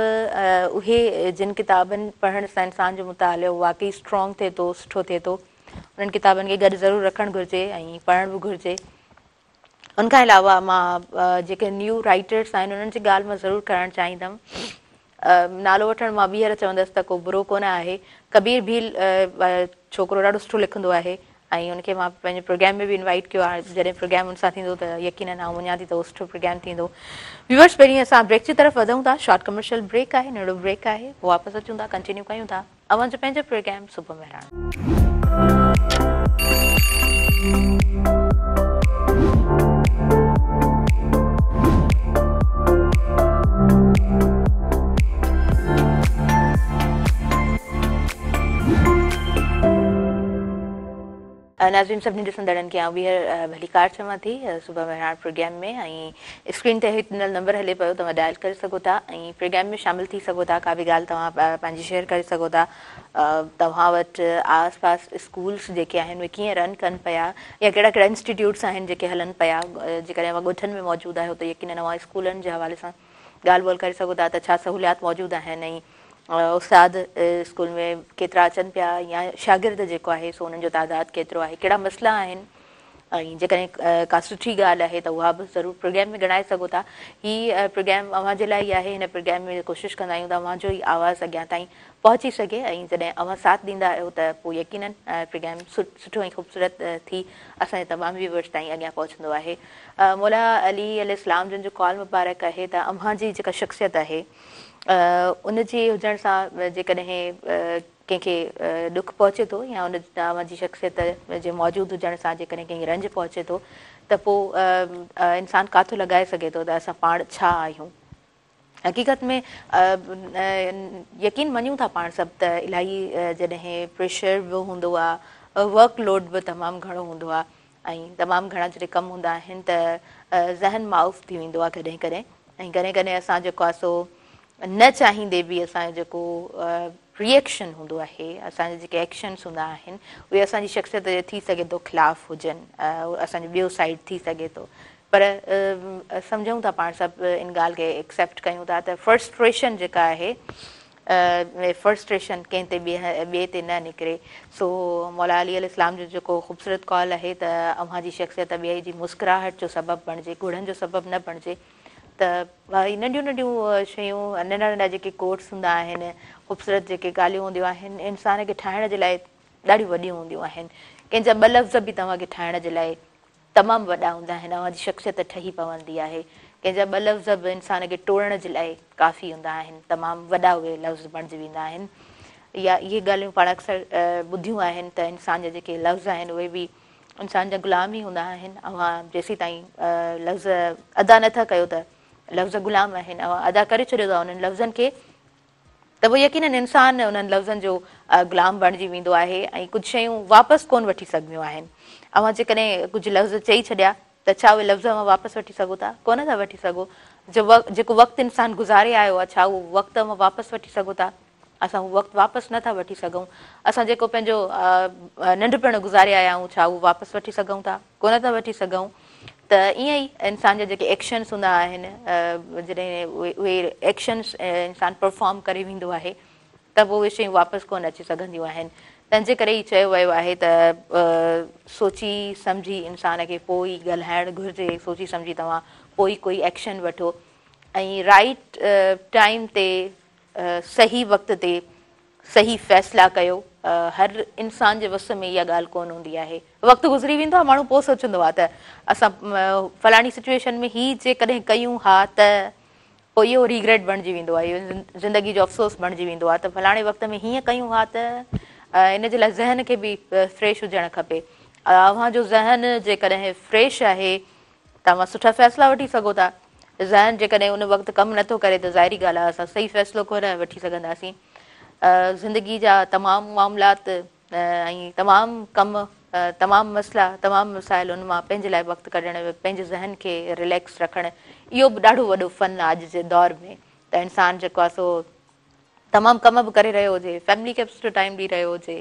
A: उहे जिन किताबनि पढ़ण सां इंसान जो मुतालियो वाक़ई स्ट्रॉन्ग थिए थो, सुठो थिए थो, उन्हनि किताबनि खे गॾु ज़रूरु रखणु घुरिजे ऐं पढ़णु बि घुरिजे। उनखां अलावा मां जेके न्यू राइटर्स आहिनि उन्हनि जी ॻाल्हि मां ज़रूरु करणु चाहींदमि। नालो वठणु मां ॿीहर चवंदसि त को बुरो कोन आहे। कबीर भील छोकिरो ॾाढो सुठो लिखंदो आहे ऐं उनखे मां पंहिंजे प्रोग्राम में बि इनवाइट कयो आहे। जॾहिं प्रोग्राम उन सां थींदो त यकीनन आउं वञा थी त उहो सुठो प्रोग्राम थींदो। व्यूअर्स, पहिरीं असां ब्रेक जी तरफ़ वधूं था। शॉर्ट कमर्शियल ब्रेक आहे, नंढो ब्रेक आहे, पोइ वापसि अचूं था, कंटिन्यू कयूं था अव्हांजो पंहिंजो प्रोग्राम सुबुह महिराणा। नाज़रीन, सभिनी ॾिसंदड़नि खे आउं ॿीहर भलीकार चवां थी सुबुह महिराणा प्रोग्राम में। ऐं स्क्रीन ते हिकु नंबर हले पियो, तव्हां डायल करे सघो था ऐं प्रोग्राम में शामिलु थी सघो था। का बि ॻाल्हि तव्हां पंहिंजी शेयर करे सघो था। तव्हां वटि आस पास स्कूल्स जेके आहिनि उहे कीअं रन कनि पिया, या कहिड़ा कहिड़ा इंस्टीट्यूट्स आहिनि जेके हलनि पिया। जेकॾहिं अव्हां ॻोठनि में मौजूदु आहियो त यकीनन अव्हां स्कूलनि जे हवाले सां ॻाल्हि ॿोल करे सघो था त छा सहूलियात मौजूदु आहिनि, ऐं उस्ताद स्कूल में केतिरा अचनि पिया, या शागिर्द जेको आहे सो उन्हनि जो तइदादु केतिरो आहे, कहिड़ा मसइला आहिनि। ऐं जेकॾहिं का सुठी ॻाल्हि आहे त उहा बि ज़रूरु प्रोग्राम में ॻणाए सघो था। हीअ प्रोग्राम अव्हां जे लाइ ई आहे। हिन प्रोग्राम में कोशिशि कंदा आहियूं त अव्हांजो ई आवाज़ु अॻियां ताईं पहुची सघे, ऐं जॾहिं अव्हां साथ ॾींदा आहियो त पोइ यकीनन प्रोग्राम सुठो ऐं ख़ूबसूरत थी असांजे तमामु व्यूअर्स ताईं अॻियां पहुचंदो आहे। मौला अली अलैहिस्सलाम जिन जो कॉल मुबारक आहे त अव्हां जी जेका शख़्सियत आहे उनजी हुजण सां जेकॾहिं कंहिंखे ॾुख पहुचे थो, या उन तव्हांजी शख़्सियत जे मौजूदु हुजण सां जेकॾहिं कंहिंखे रंज पहुचे थो, त पोइ इंसानु काथो लॻाए सघे थो त असां पाण छा आहियूं। हक़ीक़त में यकीन मञूं था पाण सभु त इलाही जॾहिं प्रेशर बि हूंदो आहे, वर्कलोड बि तमामु घणो हूंदो आहे, ऐं तमामु घणा जॾहिं कमु हूंदा आहिनि त ज़हन माउफ़ थी वेंदो आहे कॾहिं कॾहिं। ऐं कॾहिं कॾहिं असां जेको आहे सो न चाहींदे बि असांजो जेको रिएक्शन हूंदो आहे, असांजा जेके एक्शन्स हूंदा आहिनि उहे असांजी शख़्सियत जे थी सघे थो ख़िलाफ़ु हुजनि, असांजो ॿियो साइड थी सघे थो। पर सम्झूं था पाण सभु इन ॻाल्हि खे एक्सेप्ट कयूं था त फ्रस्ट्रेशन जेका आहे, फ्रस्ट्रेशन कंहिं ते ॿिए ते न निकिरे। सो मौला अली अलैहिस्सलाम जो जेको ख़ूबसूरत कॉल आहे त अव्हां जी शख़्सियत ॿिए जी मुस्कुराहट जो सबबु बणिजे, गुड़नि जो सबबु न बणिजे। त नंढियूं नंढियूं शयूं, नंढा नंढा जेके कोर्स हूंदा आहिनि, ख़ूबसूरत जेके ॻाल्हियूं हूंदियूं आहिनि, इंसान खे ठाहिण जे लाइ ॾाढियूं वॾियूं हूंदियूं आहिनि। कंहिंजा ॿ लफ़्ज़ बि तव्हांखे ठाहिण जे लाइ तमामु वॾा हूंदा आहिनि, अव्हांजी शख़्सियत ठही पवंदी आहे। कंहिंजा ॿ लफ़्ज़ बि इंसान खे टोड़ण जे लाइ काफ़ी हूंदा आहिनि, तमामु वॾा उहे लफ़्ज़ बणिजी वेंदा आहिनि। या इहे ॻाल्हियूं पाण अक्सर ॿुधियूं आहिनि त इंसान जा जेके लफ़्ज़ आहिनि उहे बि इंसान जा ग़ुलाम ई हूंदा आहिनि। अव्हां जेसीं ताईं लफ़्ज़ अदा नथा कयो त लफ़्ज़ ग़ुलाम आहिनि, अव्हां अदा करे छॾियो था उन्हनि लफ़्ज़नि खे त पोइ यकीनन इंसानु उन्हनि लफ़्ज़नि जो ग़ुलाम बणिजी वेंदो आहे, ऐं कुझु शयूं वापसि कोन वठी सघंदियूं आहिनि। अव्हां जेकॾहिं कुझु लफ़्ज़ चई छॾिया त छा उहे लफ़्ज़ अव्हां वापसि वठी सघो था? कोन था वठी सघो। जेको वक़्तु इंसानु गुज़ारे आयो आहे, छा उहो वक़्तु अव्हां वापसि वठी सघो था? असां उहो वक़्तु वापसि नथा वठी सघूं। असां जेको पंहिंजो नंढपण गुज़ारे आया आहियूं, छा उहो वापसि वठी सघूं था? कोन था वठी सघूं। त ईअं ई इंसान जा जेके एक्शन्स हूंदा आहिनि, जॾहिं उहे एक्शन्स इंसानु परफॉर्म करे वेंदो आहे त पोइ उहे शयूं वापसि कोन अची सघंदियूं आहिनि। तंहिंजे करे ई चयो वियो आहे त सोची सम्झी इंसान खे पोइ ई ॻाल्हाइणु घुरिजे, सोची सम्झी तव्हां पोइ कोई एक्शन वठो, ऐं राइट टाइम ते सही वक़्त ते सही फ़ैसिला कयो। हर इंसान जे वस में इहा ॻाल्हि कोन हूंदी आहे। वक़्तु गुज़री वेंदो आहे, माण्हू पोइ सोचंदो आहे त असां फलाणी सिचुएशन में ही जेकॾहिं कयूं हा त पोइ इहो रिग्रेट बणिजी वेंदो आहे, इहो ज़िंदगी जो अफ़सोस बणिजी वेंदो आहे त फलाणे वक़्त में हीअं कयूं हा त इन जे लाइ ज़हन खे बि फ्रेश हुजणु खपे। अव्हांजो ज़हन जेकॾहिं फ्रेश आहे तव्हां सुठा फ़ैसिला वठी सघो था। ज़हन जेकॾहिं उन वक़्तु कमु नथो करे त ज़ाहिरी ॻाल्हि आहे असां सही फ़ैसिलो कोन वठी सघंदासीं। ज़िंदगी जा तमामु मामलात ऐं तमामु कम, तमामु मसइला, तमामु मसाइल, उन मां पंहिंजे लाइ वक़्तु कढणु, पंहिंजे ज़हन खे रिलैक्स रखणु, इहो बि ॾाढो वॾो फ़न आहे अॼु जे दौर में। त इंसानु जेको आहे सो तमामु कम बि करे रहियो हुजे, फैमिली खे बि सुठो टाइम ॾेई रहियो हुजे,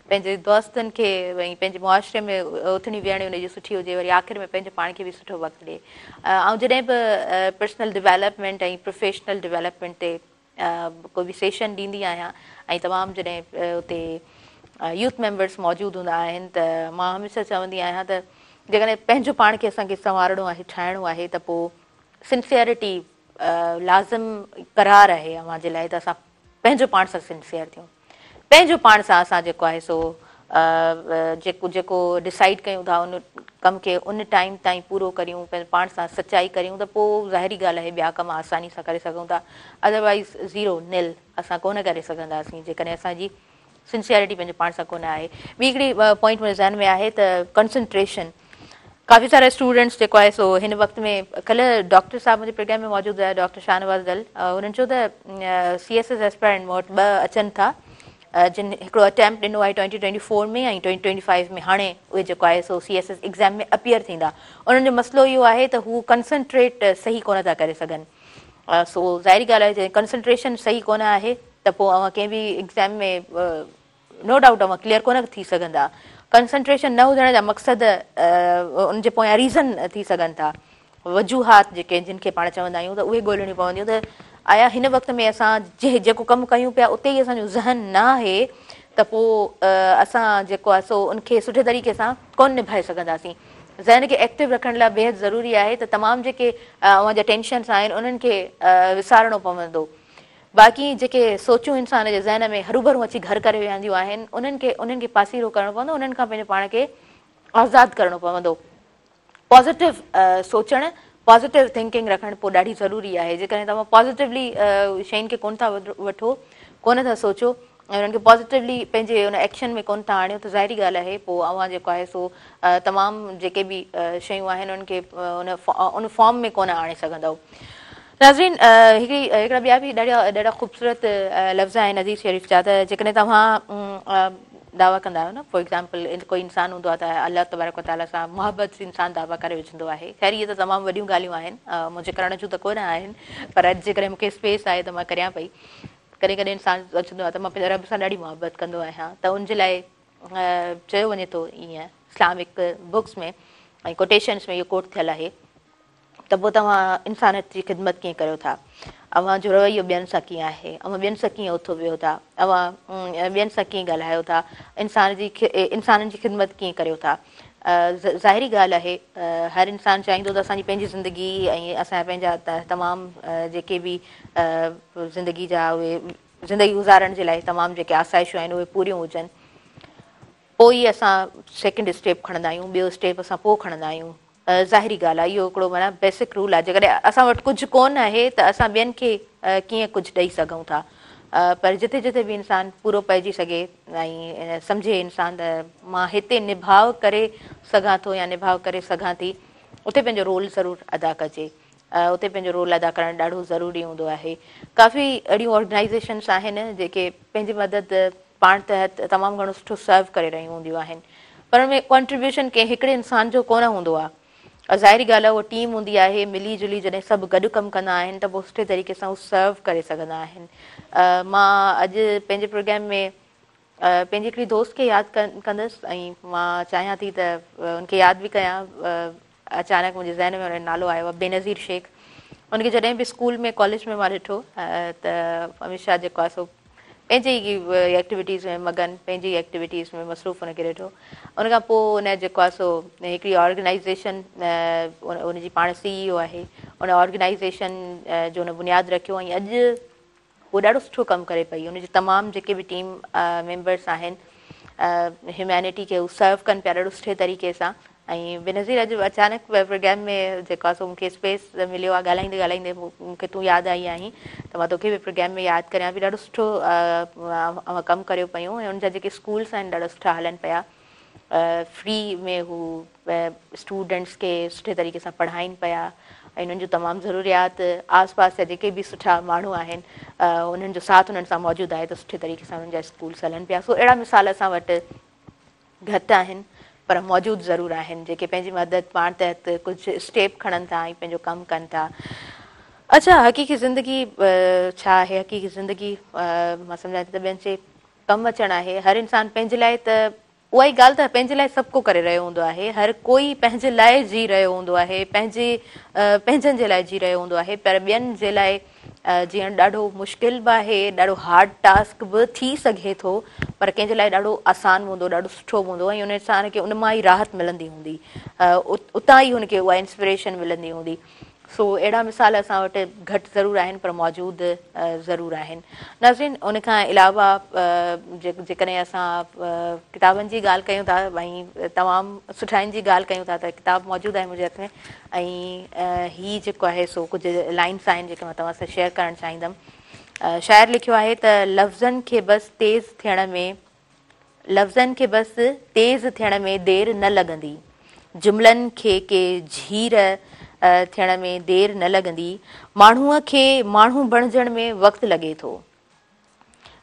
A: पंहिंजे दोस्तनि खे भई पंहिंजे मुआशिरे में उथणी वेहणी हुनजी सुठी हुजे, वरी आख़िर में पंहिंजे पाण खे बि सुठो वक़्तु ॾिए। ऐं जॾहिं बि पर्सनल डिवेलपमेंट ऐं प्रोफेशनल डिवेलपमेंट ते कोई बि सेशन ॾींदी आहियां ऐं तमामु जॾहिं उते यूथ मेंबर्स मौजूदु हूंदा आहिनि त मां हमेशह चवंदी आहियां त जेकॾहिं पंहिंजो पाण खे असांखे संवारणो आहे, ठाहिणो आहे त पोइ सिंसियरिटी लाज़िम करार आहे अव्हांजे लाइ त असां पंहिंजो पाण सां सिंसियर थियूं, पंहिंजो पाण सां असां जेको आहे सो जेको डिसाइड कयूं था उन कम खे उन टाइम ताईं पूरो करियूं, पंहिंजे पाण सां सचाई करियूं त पोइ ज़ाहिरी ॻाल्हि आहे ॿिया कम आसानी सां करे सघूं था। अदरवाइज़ ज़ीरो निल असां कोन करे सघंदासीं जेकॾहिं असांजी सिंसियरिटी पंहिंजे पाण सां कोन आहे। ॿी हिकिड़ी पॉइंट मुंहिंजे ज़हन में आहे त कंसंट्रेशन। काफ़ी सारा स्टूडेंट्स जेको आहे सो हिन वक़्त में, कल्ह डॉक्टर साहब मुंहिंजे प्रोग्राम में मौजूदु आहे, डॉक्टर शाहनवाज़ दल, उन्हनि चयो त CSS एस्पायरेंट मूं वटि 2 अचनि था जिन हिकिड़ो अटैम्प्ट ॾिनो आहे 2024 में ऐं 2025 में हाणे उहे जेको आहे सो CSS एग्ज़ाम में अपीयर थींदा। उन्हनि जो मसइलो इहो आहे त हू कंसंट्रेट सही कोन था करे सघनि। सो ज़ाहिरी ॻाल्हि आहे, कंसंट्रेशन सही कोन आहे त पोइ अव्हां कंहिं बि एग्ज़ाम में नो डाउट अव्हां क्लियर कोन थी सघंदा। कंसंट्रेशन न हुजण जा मक़सद उनजे पोयां रीज़न थी सघनि था, वजूहात जिनखे पाण चवंदा आहियूं, त उहे ॻोल्हणियूं पवंदियूं त आया हिन वक़्त में असां जेको कमु कयूं पिया उते ई असांजो ज़हन न आहे त पोइ असां जेको आहे सो उनखे सुठे तरीक़े सां कोन निभाए सघंदासीं। ज़हन खे एक्टिव रखण लाइ बेहद ज़रूरी आहे त तमामु जेके अव्हांजा टेंशन्स आहिनि उन्हनि खे विसारणो पवंदो। बाक़ी जेके सोचूं इंसान जे ज़हन में हरूभरू अची घर करे विहंदियूं आहिनि उन्हनि खे पासीरो करणो पवंदो, उन्हनि खां पंहिंजे पाण खे आज़ादु करणो पवंदो। पॉज़िटिव सोचणु, पॉज़िटिव थिंकिंग रखणु पोइ ॾाढी ज़रूरी आहे। जेकॾहिं तव्हां पॉज़िटिवली शयुनि खे कोन था वठो, कोन था सोचो ऐं उन्हनि खे पॉज़िटिवली पंहिंजे उन एक्शन में कोन था आणियो त ज़ाहिरी ॻाल्हि आहे पोइ अव्हां जेको आहे सो तमामु जेके बि शयूं आहिनि उन्हनि खे उन फॉर्म में कोन आणे सघंदव। नाज़रीन, हिकिड़ा ॿिया बि ॾाढा ख़ूबसूरत लफ़्ज़ आहिनि अज़ीज़ शरीफ़ जा, त जेकॾहिं तव्हां दावा कंदा आहियो न, फॉर एग्ज़ाम्पल कोई इंसानु हूंदो आहे त अलाह तबारक व ताला सां मुहबत इंसानु दावा करे विझंदो आहे। ख़ैर इहे त तमामु वॾियूं ॻाल्हियूं आहिनि, मुंहिंजे करण जूं त कोन आहिनि, पर अॼु जेकॾहिं मूंखे स्पेस आहे त मां करियां पई। कॾहिं कॾहिं इंसानु अचंदो आहे त मां पंहिंजे रब सां ॾाढी मुहबत कंदो आहियां, त उनजे लाइ चयो वञे थो ईअं इस्लामिक बुक्स में ऐं कोटेशन्स में इहो कोट थियल आहे त पोइ तव्हां इंसानियत जी ख़िदमत कीअं करियो था, अव्हांजो रवैयो ॿियनि सां कीअं आहे, अव्हां ॿियनि सां कीअं उथो वियो था, अव्हां ॿियनि सां कीअं ॻाल्हायो था, इंसाननि जी ख़िदमत कीअं करियो था। ज़ाहिरी ॻाल्हि आहे हर इंसानु चाहींदो त असांजी पंहिंजी ज़िंदगी ऐं असांजा पंहिंजा तमामु जेके बि ज़िंदगी जा उहे ज़िंदगी गुज़ारण जे लाइ तमामु जेके आसाइशूं आहिनि उहे पूरियूं हुजनि। पोइ ई असां सेकेंड स्टेप खणंदा आहियूं, ॿियो स्टेप असां पोइ खणंदा आहियूं। ज़ाहिरी ॻाल्हि आहे, इहो हिकिड़ो माना बेसिक रूल आहे। जेकॾहिं असां वटि कुझु कोन आहे त असां ॿियनि खे कीअं कुझु ॾेई सघूं था, पर जिथे जिथे बि इंसानु पूरो पइजी सघे ऐं सम्झे इंसानु त मां हिते निभाव करे सघां थो या निभाव करे सघां थी, उते पंहिंजो रोल ज़रूरु अदा कजे। उते पंहिंजो रोल अदा करणु ॾाढो ज़रूरी हूंदो आहे। काफ़ी अहिड़ियूं ऑर्गनाइज़ेशन्स आहिनि जेके पंहिंजी मदद पाण तहत तमामु घणो सुठो सर्व करे रहियूं हूंदियूं आहिनि, पर हुन में कॉन्ट्रीब्यूशन कंहिं हिकिड़े इंसान जो कोन हूंदो आहे। ज़ाहिरी ॻाल्हि आहे उहा टीम हूंदी आहे, मिली जुली जॾहिं सभु गॾु कमु कंदा आहिनि त पोइ सुठे तरीक़े सां उहो सर्व करे सघंदा आहिनि। मां अॼु पंहिंजे प्रोग्राम में पंहिंजी हिकिड़ी दोस्त खे यादि कंदसि ऐं मां चाहियां थी त उनखे यादि बि कयां। अचानक मुंहिंजे ज़हन में हुनजो नालो आयो आहे, बेनज़ीर शेख। उनखे जॾहिं बि स्कूल में कॉलेज में मां ॾिठो त हमेशह जेको आहे सो पंहिंजे ई एक्टिविटीज़ में मगन, पंहिंजी एक्टिविटीज़ में मसरूफ़ हुनखे ॾिठो। उनखां पोइ उन जेको आहे सो हिकिड़ी ऑर्गनाइज़ेशन उनजी पाण CEO आहे, उन ऑर्गनाइज़ेशन जो उन बुनियादु रखियो ऐं अॼु उहो ॾाढो सुठो कमु करे पई। उनजी तमामु जेके बि टीम मेंबर्स आहिनि ह्यूमैनिटी खे उहे सर्व कनि पिया ॾाढो सुठे तरीक़े सां। ऐं बेनज़ीर अॼु अचानक प्रोग्राम में जेको आहे सो मूंखे स्पेस मिलियो आहे, ॻाल्हाईंदे ॻाल्हाईंदे मूंखे तूं यादि आई आहीं त मां तोखे बि प्रोग्राम में यादि करियां पई। ॾाढो सुठो कमु करियो पियूं ऐं उनजा जेके स्कूल्स आहिनि ॾाढा सुठा हलनि पिया। फ्री में हू स्टूडेंट्स खे सुठे तरीक़े सां पढ़ाइनि पिया ऐं उन्हनि जूं तमामु ज़रूरियात आस पास जा जेके बि सुठा माण्हू आहिनि उन्हनि जो साथ उन्हनि सां मौजूदु आहे त सुठे तरीक़े सां उन्हनि जा स्कूल्स हलनि पिया। सो अहिड़ा मिसाल असां वटि घटि आहिनि पर मौजूदु ज़रूरु आहिनि जेके पंहिंजी मदद पाण तहत कुझु स्टेप खणनि था ऐं पंहिंजो कमु कनि था। अच्छा, हक़ीक़ी ज़िंदगी छा आहे? हक़ीक़ी ज़िंदगी मां सम्झां थी त ॿियनि जे कमु अचणु आहे। हर इंसानु पंहिंजे लाइ त उहा ई ॻाल्हि त पंहिंजे लाइ सभु को करे रहियो हूंदो आहे, हर कोई पंहिंजे लाइ जी रहियो हूंदो आहे, पंहिंजनि जे लाइ जी रहियो हूंदो आहे, पर ॿियनि जे लाइ जीअण ॾाढो मुश्किल बि आहे, ॾाढो हार्ड टास्क बि थी सघे थो, पर कंहिंजे लाइ ॾाढो आसानु हूंदो, ॾाढो सुठो हूंदो ऐं उन इंसान खे उन मां ई राहत मिलंदी हूंदी, उतां ई हुनखे उहा इंस्पिरेशन मिलंदी हूंदी। सो अहिड़ा मिसाल असां वटि घटि ज़रूरु आहिनि पर मौजूदु ज़रूरु आहिनि। नाज़रीन, उन खां अलावा जेकॾहिं असां किताबनि जी ॻाल्हि कयूं था, भई तमामु सुठाइनि जी ॻाल्हि कयूं था त किताबु मौजूदु आहे मुंहिंजे हथ में ऐं हीअ जेको आहे सो कुझु लाइन्स आहिनि जेके मां तव्हां सां शेयर करणु चाहींदमि। शाइर लिखियो आहे त लफ़्ज़नि खे बसि तेज़ थियण में देरि न लॻंदी, जुमिलनि खे के झीर थियण में देरि न लॻंदी, माण्हूअ खे माण्हू बणिजण में वक़्तु लॻे थो,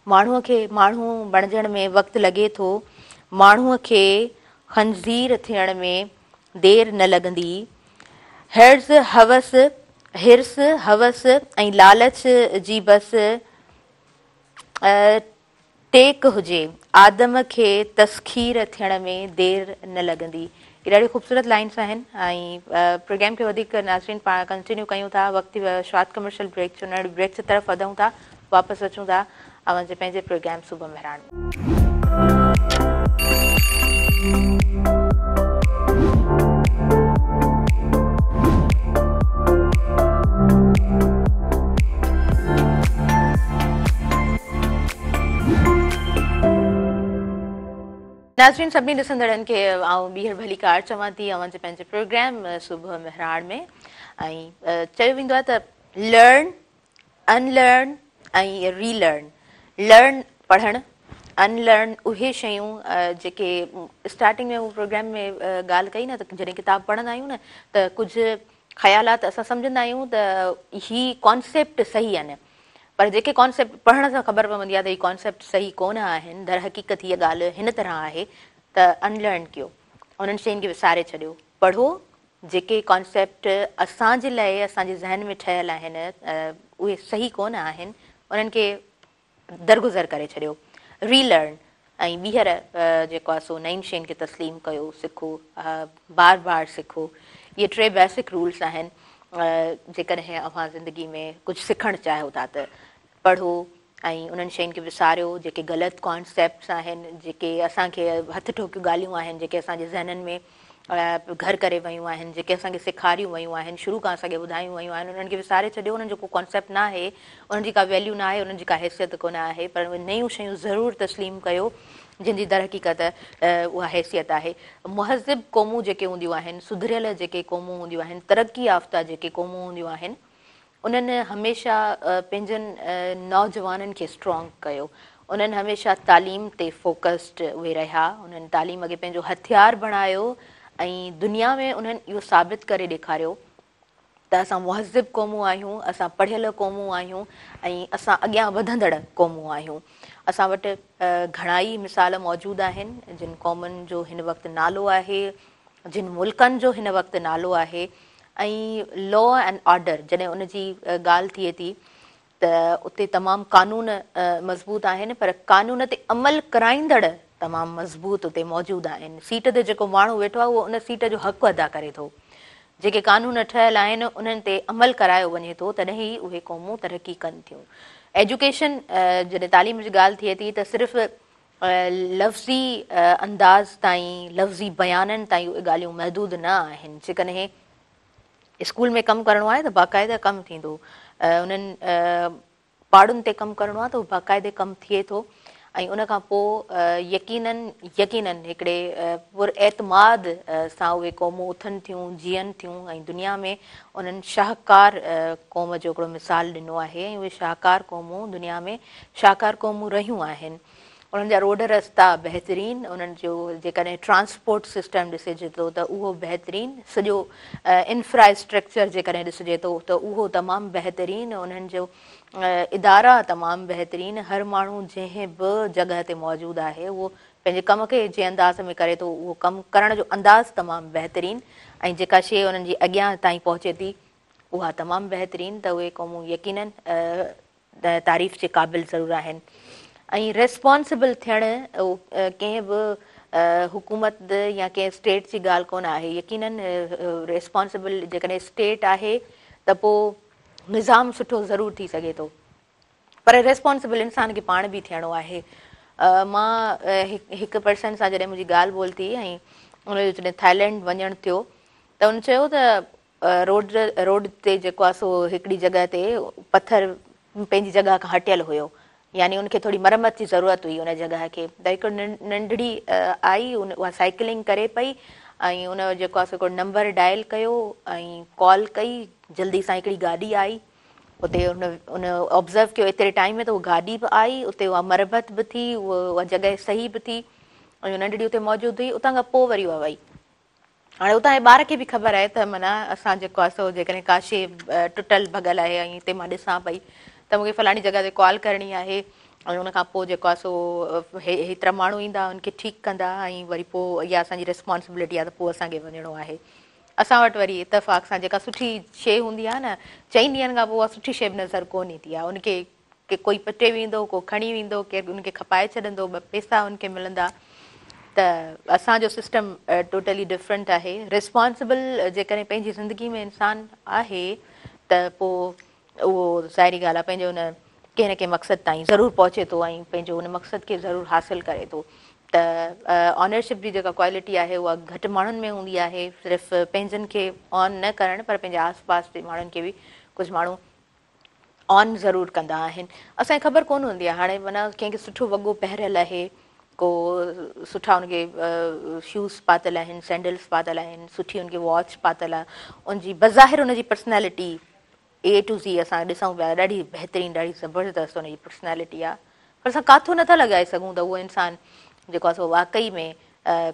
A: माण्हूअ खे माण्हू बणिजण में वक़्तु लॻे थो, माण्हूअ खे ख़ंज़ीर थियण में देरि न लॻंदी, हिर्स हवस ऐं लालच जी बसि टेक हुजे, आदम खे तस्खीर थियण में देरि न लॻंदी। इहे ॾाढी ख़ूबसूरत लाइन्स आहिनि ऐं प्रोग्राम खे वधीक नाज़रीन पाण कंटिन्यू कयूं था। वक़्तु शॉर्ट कमर्शियल ब्रेक जो ब्रेक जी तरफ़ वधूं था, वापसि अचूं था अवां जे पंहिंजे प्रोग्राम सुबुह मेहरान में। नाज़रीन, सभिनी ॾिसंदड़नि खे आउं ॿीहर भली कार चवां थी अवां जे पंहिंजे प्रोग्राम सुबुह मेहरान में। ऐं चयो वेंदो आहे त लर्न, अनलर्न ऐं रीलर्न। लर्न पढ़णु, अनलर्न उहे शयूं जेके स्टार्टिंग में उहो प्रोग्राम में ॻाल्हि कई न त जॾहिं किताबु पढ़ंदा आहियूं न त कुझु ख़्यालात असां सम्झंदा आहियूं त ही कॉन्सेप्ट सही आहिनि, पर जेके कॉन्सेप्ट पढ़ण सां ख़बर पवंदी आहे त हीअ कॉन्सेप्ट सही कोन आहिनि, दर हक़ीक़त हीअ ॻाल्हि हिन तरह आहे त अनलर्न कयो, उन्हनि शयुनि खे विसारे छॾियो, पढ़ो जेके कॉन्सेप्ट असांजे लाइ असांजे ज़हन में ठहियल आहिनि उहे सही कोन आहिनि, उन्हनि खे दरगुज़र करे छॾियो। रीलर्न ऐं ॿीहर जेको आहे सो नयुनि शयुनि खे तस्लीम कयो, सिखो, बार बार सिखो। इहे 3 बेसिक रूल्स आहिनि जेकॾहिं अव्हां ज़िंदगी में कुझु सिखणु चाहियो था त पढ़ो ऐं उन्हनि शयुनि खे विसारियो जेके ग़लति कॉन्सेप्ट्स आहिनि, जेके असांखे हथ ठोकियूं ॻाल्हियूं आहिनि, जेके असांजे ज़हननि में घर करे वियूं आहिनि, जेके असांखे सेखारियूं वियूं आहिनि, शुरू खां असांखे ॿुधायूं वियूं आहिनि, उन्हनि खे विसारे छॾियो। उन्हनि जो को कॉन्सेप्ट न आहे, उन्हनि जी का वैल्यू न आहे, उन्हनि जी का हैसियत कोन आहे, पर उहे नयूं शयूं ज़रूरु तस्लीम कयो जिन जी दर हक़ीक़त उहा हैसियत आहे। मुहज़िब क़ौमूं जेके हूंदियूं आहिनि, सुधरियल जेके क़ौमूं हूंदियूं आहिनि, तरक़ी याफ़्ता जेके क़ौमूं हूंदियूं आहिनि, उन्हनि हमेशह पंहिंजनि नौजवाननि खे स्ट्रॉन्ग कयो, उन्हनि हमेशह तालीम ते फोकस्ड उहे रहिया, उन्हनि तालीम खे पंहिंजो हथियार बणायो ऐं दुनिया में उन्हनि इहो साबित करे ॾेखारियो त असां मुहज़िब क़ौमूं आहियूं, असां पढ़ियल क़ौमूं आहियूं ऐं असां अॻियां वधंदड़ क़ौमूं आहियूं। असां वटि घणाई मिसाल मौजूदु आहिनि जिन क़ौमुनि जो हिन वक़्तु नालो आहे, जिन मुल्कनि जो हिन वक़्तु नालो आहे ऐं लॉ एंड ऑर्डर जॾहिं उन जी ॻाल्हि थिए थी त उते तमामु कानून मज़बूत आहिनि, पर कानून ते अमल कराईंदड़ तमामु मज़बूत उते मौजूदु आहिनि। सीट ते जेको माण्हू वेठो आहे उहो उन सीट जो हक़ु अदा करे थो, जेके कानून ठहियल आहिनि उन्हनि ते अमल करायो वञे थो, तॾहिं ई उहे क़ौमूं तरक़ी कनि थियूं। एजुकेशन जॾहिं तालीम जी ॻाल्हि थिए थी त सिर्फ़ु लफ़्ज़ी अंदाज़ ताईं, लफ़्ज़ी बयाननि ताईं उहे ॻाल्हियूं महदूदु न आहिनि। जेकॾहिं स्कूल में कमु करिणो आहे त बाक़ाइदा कमु थींदो, उन्हनि पाड़ुनि ते कमु करिणो आहे त उहो बाक़ाइदे कमु थिए थो ऐं उन खां पोइ यकीनन हिकिड़े पुरएतमाद सां उहे क़ौमूं उथनि थियूं जीअनि थियूं ऐं दुनिया में उन्हनि शाहकार क़ौम जो हिकिड़ो मिसाल ॾिनो आहे ऐं उहे शाहकार क़ौमूं दुनिया में शाहकार क़ौमूं रहियूं आहिनि। उन्हनि जा रोड रस्ता बहितरीनु, उन्हनि जो जेकॾहिं ट्रांसपोर्ट सिस्टम ॾिसिजे थो त उहो बहितरीनु, सॼो इंफ्रास्ट्रक्चर जेकॾहिं ॾिसिजे थो त उहो तमामु बहितरीनु, उन्हनि जो इदारा तमामु बहितरीनु, हर माण्हू जंहिं बि जॻह ते मौजूदु आहे उहो पंहिंजे कम खे जंहिं अंदाज़ में करे थो उहो कमु करण जो अंदाज़ तमामु बहितरीनु ऐं जेका शइ उन्हनि जी अॻियां ताईं पहुचे थी उहा तमामु बहितरीनु, त उहे क़ौमूं यकीनन तारीफ़ जे क़ाबिल ज़रूरु आहिनि। ऐं रेस्पॉन्सिबल थियणु कंहिं बि हुकूमत या कंहिं स्टेट जी ॻाल्हि कोन आहे। यकीनन रेस्पॉन्सिबल जेकॾहिं स्टेट आहे त पोइ निज़ाम सुठो ज़रूरु थी सघे थो, पर रेस्पॉन्सिबल इंसान खे पाण बि थियणो आहे। मां हिकु पर्सन सां जॾहिं मुंहिंजी ॻाल्हि ॿोल थी ऐं उनजो जॾहिं थाईलैंड वञणु थियो त उन चयो त रोड ते जेको आहे सो हिकिड़ी जॻह ते पथर पंहिंजी जॻह खां हटियल हुयो, यानी उनखे थोरी मरम्मत जी ज़रूरत हुई उन जॻह खे। त हिकिड़ो नंढड़ी आई, उहा साइकिलिंग करे पई ऐं उन जेको आहे सो हिकिड़ो नंबर डायल कयो ऐं कॉल कई, जल्दी सां हिकिड़ी गाॾी आई उते, उन ऑब्ज़र्व कयो एतिरे टाइम में त उहा गाॾी बि आई, उते उहा मरम्मत बि थी, उहा जॻह सही बि थी ऐं नंढड़ी उते मौजूदु हुई। उतां खां पोइ वरी उहा वई। हाणे उतां जे ॿार खे बि ख़बर आहे त माना असां जेको आहे सो जेकॾहिं का शइ टुटल भॻल आहे ऐं हिते मां ॾिसां पई त मूंखे फलाणी जॻह ते कॉल करणी आहे ऐं उनखां पोइ जेको आहे सो हेतिरा माण्हू ईंदा उनखे ठीकु कंदा ऐं वरी पोइ इहा असांजी रिस्पॉन्सिबिलिटी आहे त पोइ असांखे वञिणो आहे। असां वटि वरी इतफ़ाक़ सां जेका सुठी शइ हूंदी आहे न, चइनि ॾींहंनि खां पोइ उहा सुठी शइ बि नज़र कोन ईंदी आहे। उनखे कोई पटे वेंदो, को खणी वेंदो, केरु उनखे खपाए छॾंदो, ॿ पैसा उनखे मिलंदा। त असांजो सिस्टम टोटली डिफरेंट आहे। रिस्पॉन्सिबल जेकॾहिं पंहिंजी ज़िंदगी में इंसानु आहे त पोइ उहो ज़ाहिरी ॻाल्हि आहे पंहिंजे उन कंहिं न कंहिं मक़सद ताईं ज़रूरु पहुचे थो ऐं पंहिंजो उन मक़सद खे ज़रूरु हासिलु करे थो। त ऑनरशिप जी जेका क्वालिटी आहे उहा घटि माण्हुनि में हूंदी आहे। सिर्फ़ु पंहिंजनि खे ऑन न करणु, पर पंहिंजे आस पास जे माण्हुनि खे बि कुझु माण्हू ऑन ज़रूरु कंदा आहिनि। असांखे ख़बर कोन हूंदी आहे, हाणे माना कंहिंखे सुठो वॻो पहिरियल आहे, को सुठा उनखे शूज़ पातल आहिनि, सैंडल्स पातल आहिनि, सुठी उनखे वॉच पातल आहे, उनजी बज़ाहिर उनजी पर्सनैलिटी A to Z असां ॾिसूं पिया ॾाढी बहितरीनु, ॾाढी ज़बरदस्त उनजी पर्सनैलिटी आहे, पर असां काथो नथा लॻाए सघूं त उहो इंसानु जेको आहे सो वाक़ई में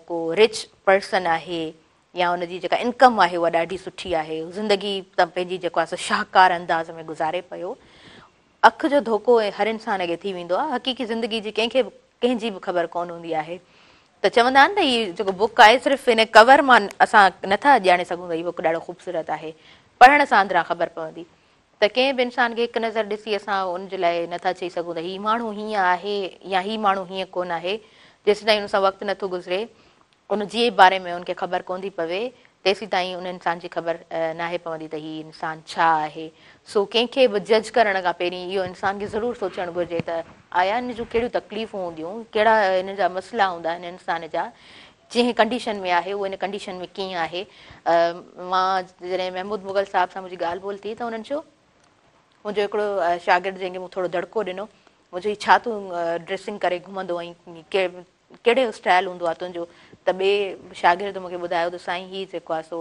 A: को रिच पर्सन आहे या उनजी जेका इनकम आहे उहा ॾाढी सुठी आहे, ज़िंदगी त पंहिंजी जेको आहे सो शाहकार अंदाज़ में गुज़ारे पियो। अखि जो धोखो हर इंसान खे थी वेंदो आहे, हक़ीक़ी ज़िंदगी जी कंहिंजी बि ख़बर कोन हूंदी आहे। त चवंदा आहिनि न हीअ जेको बुक आहे सिर्फ़ु हिन कवर मां असां नथा ॼाणे सघूं त हीअ बुक ॾाढो ख़ूबसूरत आहे, पढ़ण सां अंदरां ख़बर पवंदी। त कंहिं बि इंसान खे हिकु नज़र ॾिसी असां उनजे लाइ नथा चई सघूं त हीअ माण्हू हीअं आहे या हीअ माण्हू हीअं कोन आहे। जेसिताईं उन सां वक़्तु नथो गुज़रे, उन जे बारे में उनखे ख़बर कोन थी पवे, तेसीं ताईं उन इंसान जी ख़बर नाहे पवंदी त हीअ इंसानु छा आहे। सो कंहिंखे बि जज करण खां पहिरीं इहो इंसान खे ज़रूरु सोचणु घुरिजे त आया हिन जूं कहिड़ियूं तकलीफ़ूं हूंदियूं, कहिड़ा हिन जा मसइला हूंदा हिन इंसान जा, जंहिं कंडीशन में आहे उहो हिन कंडीशन में कीअं आहे। मां जॾहिं महमूद मुग़ल साहिब सां मुंहिंजी ॻाल्हि ॿोल थी त उन्हनि चयो, मुंहिंजो हिकिड़ो शागिर्द जंहिंखे मूं थोरो दड़को ॾिनो, मुंहिंजो हीअ छा तूं ड्रेसिंग करे घुमंदो ऐं कहिड़े स्टाइल हूंदो आहे तुंहिंजो, त ॿिए शागिर्द मूंखे ॿुधायो त साईं हीअ जेको आहे सो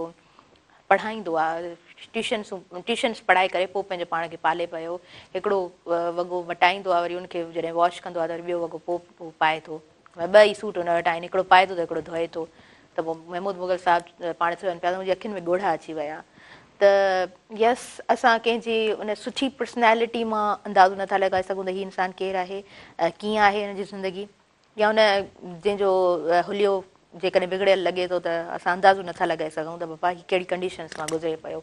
A: पढ़ाईंदो आहे, ट्यूशन्स पढ़ाए करे पोइ पंहिंजे पाण खे पाले पियो, हिकिड़ो वॻो मटाईंदो आहे, वरी उनखे जॾहिं वॉश कंदो आहे त वरी ॿियो वॻो पोइ पाए थो, ॿ ई सूट उन वटि आहिनि, हिकिड़ो पाए थो त हिकिड़ो धोए थो। त पोइ महमूद मुग़ल साहिबु पाण चवनि पिया त मुंहिंजी अखियुनि में ॻोढ़ा अची विया। त यस, असां कंहिंजी उन सुठी पर्सनैलिटी मां अंदाज़ो नथा लॻाए सघूं त हीअ इंसानु केरु आहे, कीअं आहे हिन जी ज़िंदगी, या उन जंहिंजो हुलियो जेकॾहिं बिगड़ियल लॻे थो त असां अंदाज़ो नथा लॻाए सघूं त बाबा हीअ कहिड़ी कंडीशन्स मां गुज़रे पियो।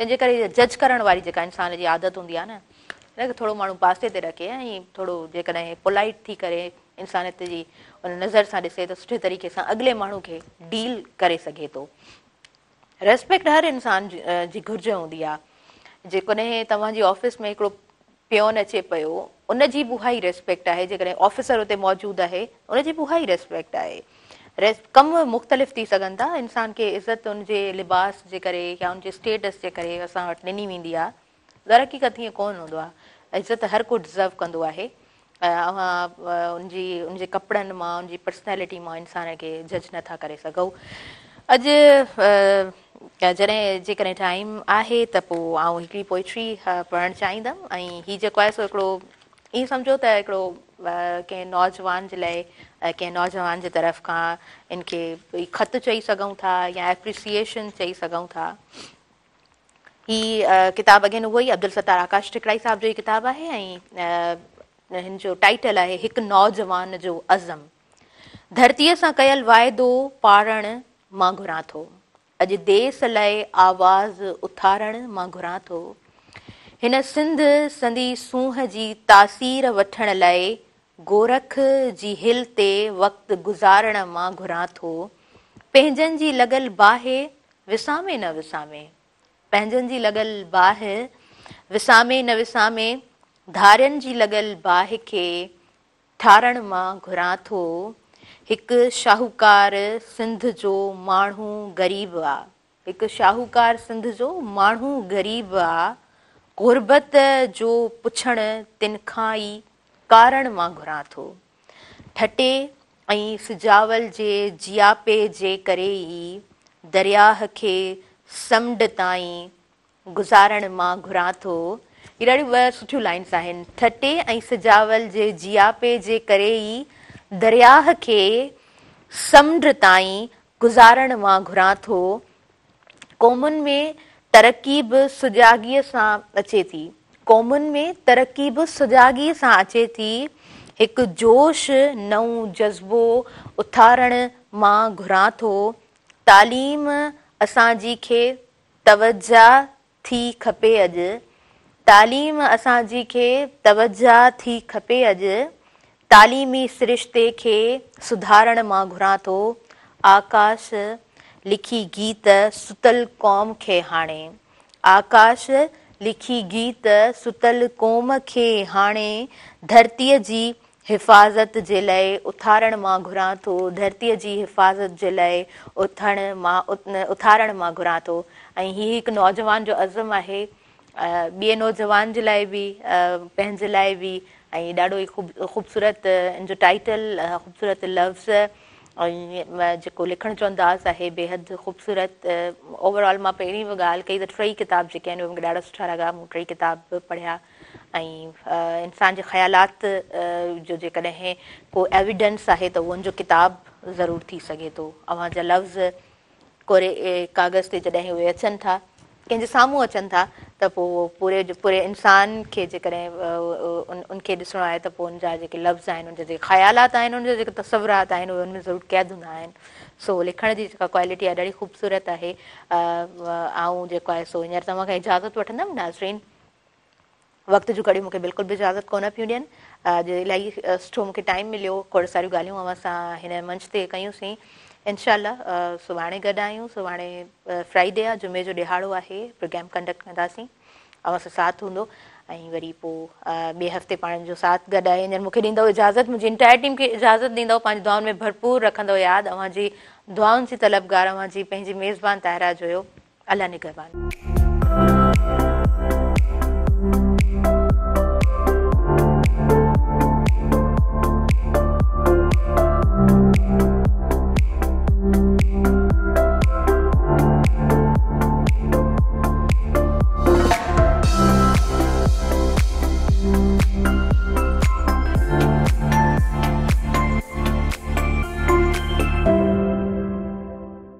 A: तंहिंजे करे जज करण वारी जेका इंसान जी आदत हूंदी आहे न, हिनखे थोरो माण्हू पासे ते रखे ऐं थोरो जेकॾहिं पोलाइट थी करे इंसानियत जी उन नज़र सां ॾिसे त सुठे तरीक़े सां अॻिले माण्हू खे डील करे सघे थो। रेस्पेक्ट हर इंसान जी घुरिज हूंदी आहे। जेकॾहिं तव्हांजी ऑफिस में हिकिड़ो पियोन अचे पियो, उनजी बि उहा ई रेस्पेक्ट आहे, जेकॾहिं ऑफिसर उते मौजूदु आहे उनजी बि उहा ई रेस्पेक्ट आहे। कम मुख़्तलिफ़ थी सघनि था, इंसान खे इज़त उनजे लिबास जे करे या उनजे स्टेटस जे करे असां वटि ॾिनी वेंदी आहे, दर हक़ीक़त हीअं कोन हूंदो आहे। इज़त हर को डिज़र्व कंदो आहे, उनजे कपिड़नि मां, उनजी पर्सनैलिटी मां इंसान खे जज नथा करे सघूं। अॼु जॾहिं जेकॾहिं टाइम आहे त पोइ आउं हिकिड़ी पोइट्री पढ़णु चाहींदमि। ऐं हीउ जेको आहे सो हिकिड़ो ईअं सम्झो त हिकिड़ो कंहिं नौजवान जे लाइ, कंहिं नौजवान जे तरफ़ खां इनखे ख़त चई सघूं था या एप्रिसिएशन चई सघूं था। ही किताबु अगेन उहो ई अब्दुल सत्तार आकाश टिकराई साहिब जो ई किताबु आहे। ऐं हिन जो टाइटल आहे हिकु नौजवान जो अज़म। धरतीअ सां कयल वाइदो पारण मां घुरां थो, अॼु देस लाइ आवाज़ उथारण मां घुरां थो। हिन सिंध संदी सूंह जी तासीर वठण लाइ गोरख जी हिल ते वक़्तु गुज़ारण मां घुरां थो। पंहिंजनि जी लॻल बाहि विसामे न विसामे, पंहिंजनि जी लॻल बाहि विसामे न विसामे, धारियनि जी लॻल बाहि खे ठारण मां घुरां थो। हिकु शाहूकार सिंध जो माण्हू ग़रीब आहे, हिकु शाहूकार सिंध जो माण्हू ग़रीब आहे। गुरबत जो पुछण तिन खां ई कारण मां घुरां थो। ठटे ऐं सिजावल जे जियापे जे करे ई दरियाह खे समुंड ताईं गुज़ारण मां घुरां थो। हीअ ॾाढियूं ॿ सुठियूं लाइन्स आहिनि। ठटे ऐं सिजावल जे जियापे जे करे ई दरियाह खे समुंड ताईं गुज़ारण मां घुरां थो। क़ौमुनि में तरक़ी बि सुजाॻीअ सां अचे थी, क़ौमुनि में तरक़ी बि सुजाॻीअ सां अचे थी। हिकु जोश नओं जज़्बो उथारण मां घुरां थो। तालीम असांजी खे तवजा थी खपे अॼु, तालीम असांजी खे तवजा थी खपे अॼु। तालीमी सिरिश्ते खे सुधारण मां घुरां थो। आकाश लिखी गीत सुतल क़ौम खे हाणे, आकाश लिखी गीत सुतल क़ौम खे हाणे। धरतीअ जी हिफ़ाज़त जे लाइ उथारण मां घुरां थो, धरतीअ जी हिफ़ाज़त जे लाइ उथारण मां घुरां थो। ऐं हीअ हिकु नौजवान जो अज़म आहे, ॿिए नौजवान जे लाइ बि, पंहिंजे लाइ बि। ऐं ॾाढो ई ख़ूबसूरत इन जो टाइटल, ख़ूबसूरत लफ़्ज़ ऐं जेको लिखण जो अंदाज़ आहे बेहद ख़ूबसूरत। ओवरऑल मां पहिरीं बि ॻाल्हि कई त टई किताब जेके आहिनि उहे मूंखे ॾाढा सुठा लॻा। मूं टई किताब पढ़िया। ऐं इंसान जे ख़्यालात जो जेकॾहिं को एविडेंस आहे त उहो उनजो किताबु ज़रूरु थी सघे थो। अव्हांजा लफ़्ज़ कोरे कागज़ ते जॾहिं उहे अचनि था, कंहिंजे साम्हूं अचनि था, त पोइ पूरे इंसान खे जेकॾहिं उनखे ॾिसणो आहे त पोइ उनजा जेके लफ़्ज़ आहिनि, उनजा जेके ख़्यालात आहिनि, उनजा जेके तसवुरात आहिनि, उहे उनमें ज़रूरु क़ैद हूंदा आहिनि। सो लिखण जी जेका क्वालिटी आहे ॾाढी ख़ूबसूरत आहे। ऐं जेको आहे सो हींअर तव्हां खां इजाज़त वठंदमि। नाज़रीन, वक़्त जूं घड़ियूं मूंखे बिल्कुलु बि इजाज़त कोन पियूं ॾियनि। अॼु इलाही सुठो मूंखे टाइम मिलियो, खोड़ सारियूं ॻाल्हियूं अव्हां सां हिन मंच ते कयूंसीं। इनशाअल्लाह सुभाणे गॾु आहियूं। सुभाणे फ्राइडे आहे, जुमे जो ॾिहाड़ो आहे, प्रोग्राम कंडक्ट कंदासीं, अव्हां सां साथ हूंदो। ऐं वरी पोइ ॿिए हफ़्ते पाण जो साथ गॾु आहे। हींअर मूंखे ॾींदव इजाज़त, मुंहिंजी इंटायर टीम खे इजाज़त ॾींदव, पंहिंजी दुआउनि में भरपूर रखंदव यादि। अव्हांजी दुआउनि जी तलबगार, अव्हांजी पंहिंजी मेज़बान ताहिरा जो। अल्लाह निगहबान।